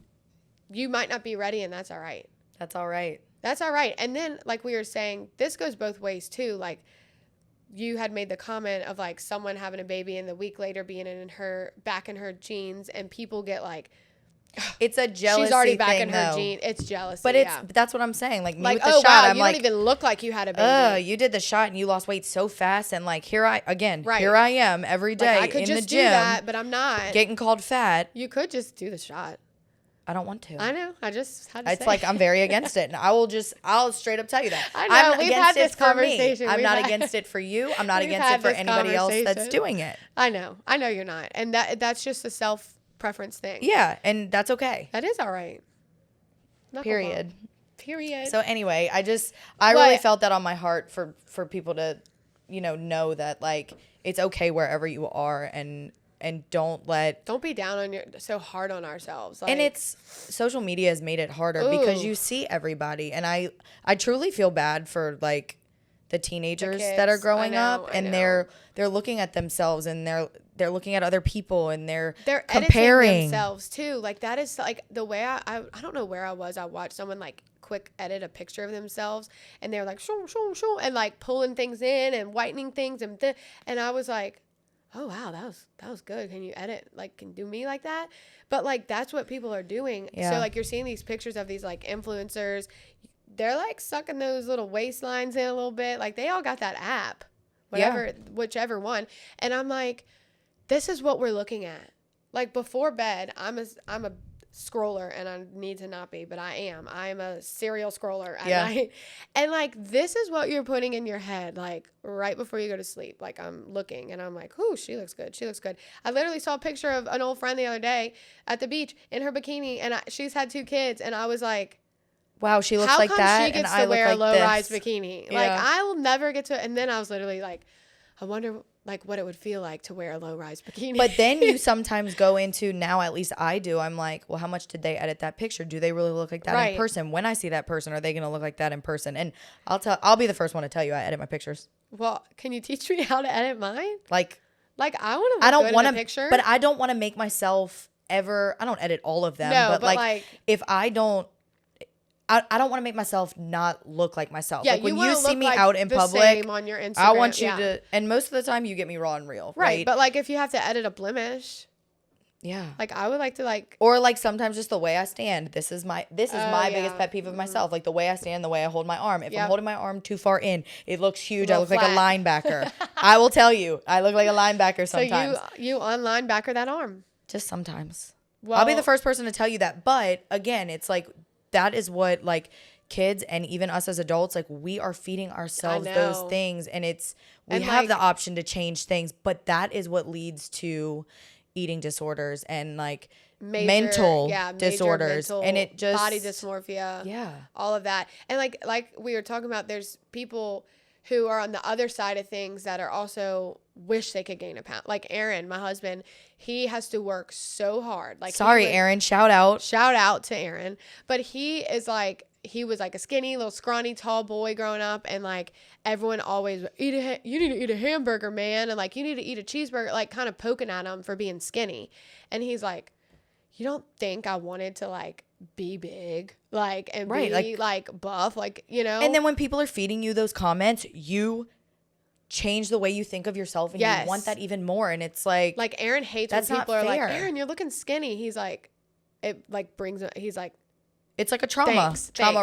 S2: you might not be ready, and that's all right.
S1: That's all right.
S2: That's all right. And then, like we were saying, this goes both ways too. Like, you had made the comment of like someone having a baby and the week later being back in her jeans, and people get like,
S1: it's a jealousy.
S2: She's already back
S1: thing,
S2: in her
S1: though.
S2: jeans. It's jealousy.
S1: But that's what I'm saying. Like me
S2: like,
S1: with the
S2: oh
S1: shot,
S2: wow,
S1: I'm
S2: you
S1: like,
S2: don't even look like you had a baby.
S1: You did the shot and you lost weight so fast, and like here I am every day
S2: like, I could
S1: in
S2: just
S1: the gym,
S2: do that, but I'm not
S1: getting called fat.
S2: You could just do the shot.
S1: I don't want to.
S2: I know. I just had to
S1: It's
S2: say.
S1: like I'm very against it, and I'll straight up tell you that.
S2: I know.
S1: I'm
S2: We've
S1: against
S2: had this
S1: it for me.
S2: conversation.
S1: I'm not against it for you. I'm not
S2: We've
S1: against
S2: had
S1: it for
S2: this
S1: anybody else that's
S2: conversation.
S1: doing it.
S2: I know. You're not, and that's just a self-preference thing.
S1: Yeah, and that's okay.
S2: That is all right.
S1: Period.
S2: Period.
S1: So anyway, I really felt that on my heart for people to, know that like it's okay wherever you are, and don't be
S2: down on so hard on ourselves. Like,
S1: and it's social media has made it harder because you see everybody, and I truly feel bad for like the teenagers that are growing up, and they're looking at themselves, and they're looking at other people, and they're comparing
S2: editing themselves too. Like that is like the way I don't know where I was. I watched someone like quick edit a picture of themselves, and they're like shoo, shoo, shoo, and like pulling things in and whitening things, and I was like, oh wow, that was good. Can you edit, like, can do me like that? But like that's what people are doing. So like you're seeing these pictures of these like influencers, they're like sucking those little waistlines in a little bit. Like they all got that app, whichever one. And I'm like, this is what we're looking at. Like before bed, I'm a scroller, and I need to not be, but I am a serial scroller at night. And like this is what you're putting in your head like right before you go to sleep. Like I'm looking and I'm like, ooh, she looks good, I literally saw a picture of an old friend the other day at the beach in her bikini, and she's had 2 kids, and I was like,
S1: wow, she looks like that.
S2: How come she gets to wear a low-rise bikini?
S1: Yeah.
S2: Like I will never get to. And then I was literally like, I wonder like what it would feel like to wear a low-rise bikini.
S1: But then you sometimes go into, now at least I do, I'm like, well, how much did they edit that picture? Do they really look like that in person? When I see that person, are they going to look like that in person? And I'll be the first one to tell you I edit my pictures.
S2: Well, can you teach me how to edit mine?
S1: Like
S2: I want to look good in a picture.
S1: But I don't want to make myself ever, I don't edit all of them.
S2: No,
S1: but like if I don't want to make myself not look like myself.
S2: Yeah,
S1: like when you see me out in public,
S2: on your Instagram,
S1: I want you to, and most of the time you get me raw and real. Right.
S2: But like if you have to edit a blemish.
S1: Yeah.
S2: Like I would like to like.
S1: Or like sometimes just the way I stand. This is my biggest pet peeve of myself. Like the way I stand, the way I hold my arm. If I'm holding my arm too far in, it looks huge. I look like a linebacker. I will tell you, I look like a linebacker sometimes.
S2: So you on linebacker that arm?
S1: Just sometimes.
S2: Well,
S1: I'll be the first person to tell you that. But again, it's like, that is what like kids and even us as adults, like we are feeding ourselves those things, and we have the option to change things, but that is what leads to eating disorders and like mental disorders, and it just
S2: body dysmorphia, all of that. And like we were talking about, there's people who are on the other side of things that are also wish they could gain a pound. Like Aaron, my husband, he has to work so hard. Like
S1: Aaron, shout out
S2: to Aaron. But he is like, he was like a skinny little scrawny tall boy growing up, and like everyone always you need to eat a hamburger, man, and like you need to eat a cheeseburger, like kind of poking at him for being skinny. And he's like, you don't think I wanted to like be big, like, and be like buff, like, you know?
S1: And then when people are feeding you those comments, you change the way you think of yourself, and you want that even more. And it's like
S2: Aaron hates when people are like, Aaron, you're looking skinny. He's like, it like brings, he's like,
S1: it's like a trauma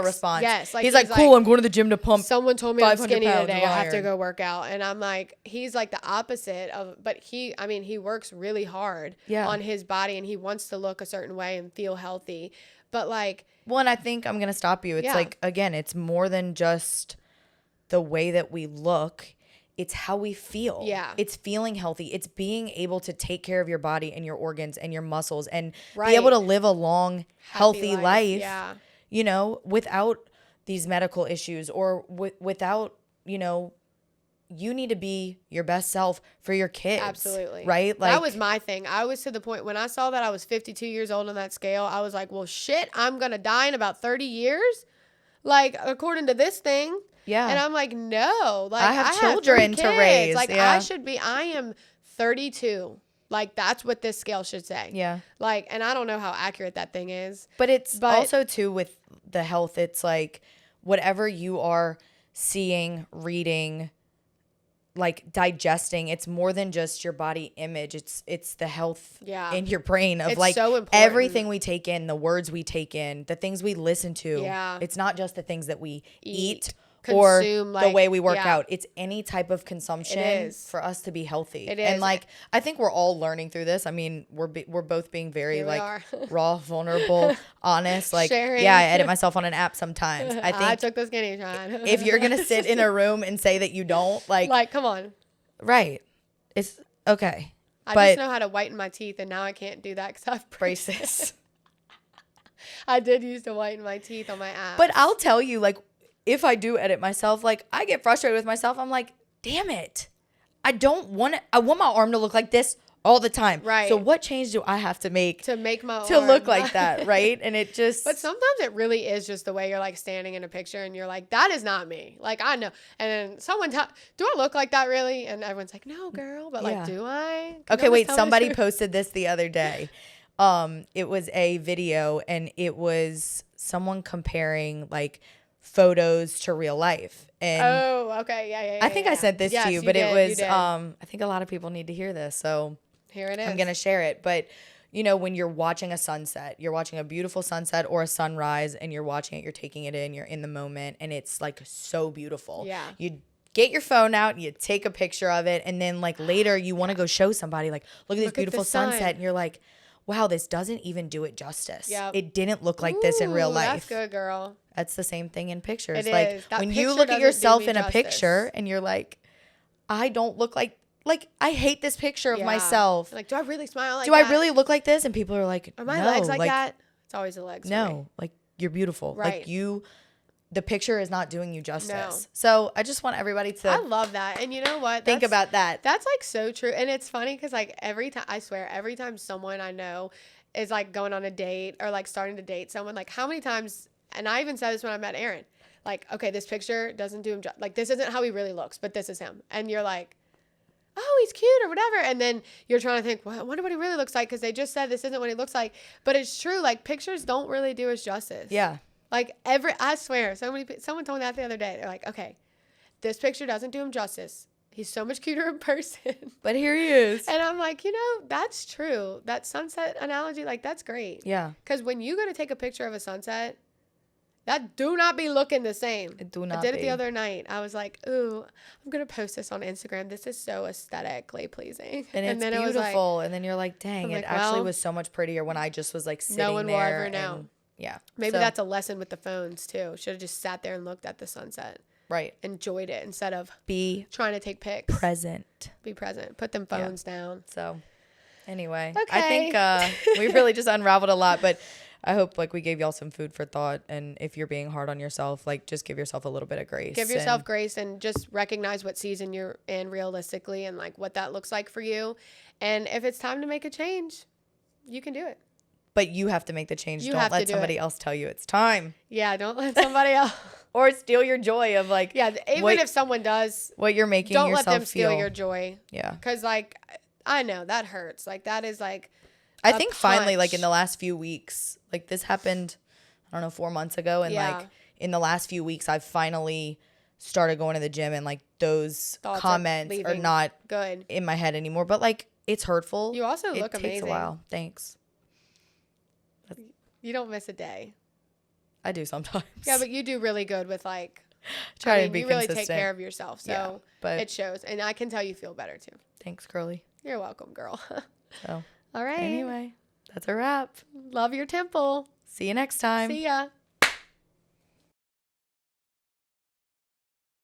S1: response.
S2: Yes.
S1: He's like, cool, I'm going to the gym to pump.
S2: Someone told me I'm skinny today. I have to go work out. And I'm like, he's like the opposite of, but he works really hard on his body, and he wants to look a certain way and feel healthy. But like,
S1: well, and I think I'm going to stop you. It's like, again, it's more than just the way that we look. It's how we feel. Yeah. It's feeling healthy. It's being able to take care of your body and your organs and your muscles, and be able to live a long, healthy life, you know, without these medical issues, or without, you know, you need to be your best self for your kids.
S2: Absolutely.
S1: Right? Like,
S2: that was my thing. I was to the point when I saw that I was 52 years old on that scale, I was like, well, shit, I'm going to die in about 30 years. Like, according to this thing. Yeah. And I'm like, no, like I have children to raise. Like I am 32. Like that's what this scale should say. Yeah. Like, and I don't know how accurate that thing is.
S1: But it's also too with the health. It's like whatever you are seeing, reading, like digesting, it's more than just your body image. It's the health in your brain of like so everything we take in, the words we take in, the things we listen to. Yeah. It's not just the things that we eat. Consume, or the way we work out. It's any type of consumption for us to be healthy. It is. And like, I think we're all learning through this. I mean, we're both being very like raw, vulnerable, honest. Like, sharing. Yeah, I edit myself on an app sometimes. I think
S2: I took the skinny shine.
S1: If you're going to sit in a room and say that you don't, like
S2: come on.
S1: Right. It's okay.
S2: I just know how to whiten my teeth, and now I can't do that because I have braces. I did used to whiten my teeth on my app.
S1: But I'll tell you, like, if I do edit myself, like I get frustrated with myself. I'm like, damn it. I want my arm to look like this all the time. Right. So what change do I have to make
S2: my arm
S1: to look like that? Right. And it just.
S2: But sometimes it really is just the way you're like standing in a picture and you're like, that is not me. Like, I know. And then someone, do I look like that really? And everyone's like, no, girl. But like, do I?
S1: Okay, wait. Somebody posted this the other day. It was a video, and it was someone comparing like photos to real life. And
S2: yeah.
S1: I think I sent this to you, but it was I think a lot of people need to hear this, so
S2: here it is.
S1: I'm gonna share it. But you know, when you're watching a sunset, you're watching a beautiful sunset or a sunrise, and you're watching it, you're taking it in, you're in the moment, and it's like so beautiful. Yeah. You get your phone out and you take a picture of it, and then like later you want to go show somebody like, look at this beautiful sunset, and you're like, wow, this doesn't even do it justice. Yep. It didn't look like this in real life.
S2: That's good, girl.
S1: That's the same thing in pictures.
S2: It
S1: like
S2: is. That
S1: when you look at yourself in a picture and you're like, I don't look like I hate this picture of myself.
S2: Like, do I really smile like
S1: that? Do I really look like this? And people are like,
S2: are my legs like that? It's always the legs.
S1: No, like you're beautiful. Right. Like the picture is not doing you justice. No. So I just want everybody to.
S2: I love that. And you know what?
S1: Think about that.
S2: That's like so true. And it's funny because like every time someone I know is like going on a date or like starting to date someone, like how many times, and I even said this when I met Aaron, like, okay, this picture doesn't do him like this isn't how he really looks, but this is him. And you're like, oh, he's cute or whatever. And then you're trying to think, well, I wonder what he really looks like, because they just said this isn't what he looks like. But it's true, like pictures don't really do us justice. Yeah. Like I swear, someone told me that the other day. They're like, okay, this picture doesn't do him justice. He's so much cuter in person.
S1: But here he is.
S2: And I'm like, you know, that's true. That sunset analogy, like, that's great. Yeah. Because when you go to take a picture of a sunset, that do not be looking the same.
S1: It do not
S2: I did it the other night. I was like, ooh, I'm going to post this on Instagram. This is so aesthetically pleasing.
S1: And it's then beautiful. Like, and then you're like, dang, it actually was so much prettier when I just was like sitting there. No one will ever know. Yeah.
S2: Maybe that's a lesson with the phones too. Should have just sat there and looked at the sunset. Right. Enjoyed it instead of trying to take pics.
S1: Present.
S2: Be present. Put them phones down.
S1: So anyway, I think we really just unraveled a lot, but I hope like we gave y'all some food for thought. And if you're being hard on yourself, like just give yourself a little bit of grace.
S2: Give yourself grace and just recognize what season you're in realistically and like what that looks like for you. And if it's time to make a change, you can do it.
S1: But you have to make the change. Don't let somebody else tell you it's time.
S2: Yeah, don't let somebody else.
S1: Or steal your joy of like.
S2: Yeah, even if someone does.
S1: What you're making
S2: don't
S1: yourself
S2: let them steal
S1: feel.
S2: your joy.
S1: Yeah.
S2: Because, like, I know that hurts. Like, that is like.
S1: I think finally, like, in the last few weeks, like, this happened, I don't know, 4 months ago. And, like, in the last few weeks, I've finally started going to the gym. And, like, those thoughts comments are not
S2: good
S1: in my head anymore. But, like, it's hurtful.
S2: You also look amazing.
S1: It takes a while. Thanks.
S2: You don't miss a day.
S1: I do sometimes.
S2: Yeah, but you do really good with, like,
S1: to be
S2: you
S1: consistent.
S2: really take care of yourself. So
S1: but
S2: it shows. And I can tell you feel better too.
S1: Thanks, girly.
S2: You're welcome, girl.
S1: So,
S2: all right.
S1: Anyway, that's a wrap.
S2: Love your temple.
S1: See you next time.
S2: See ya.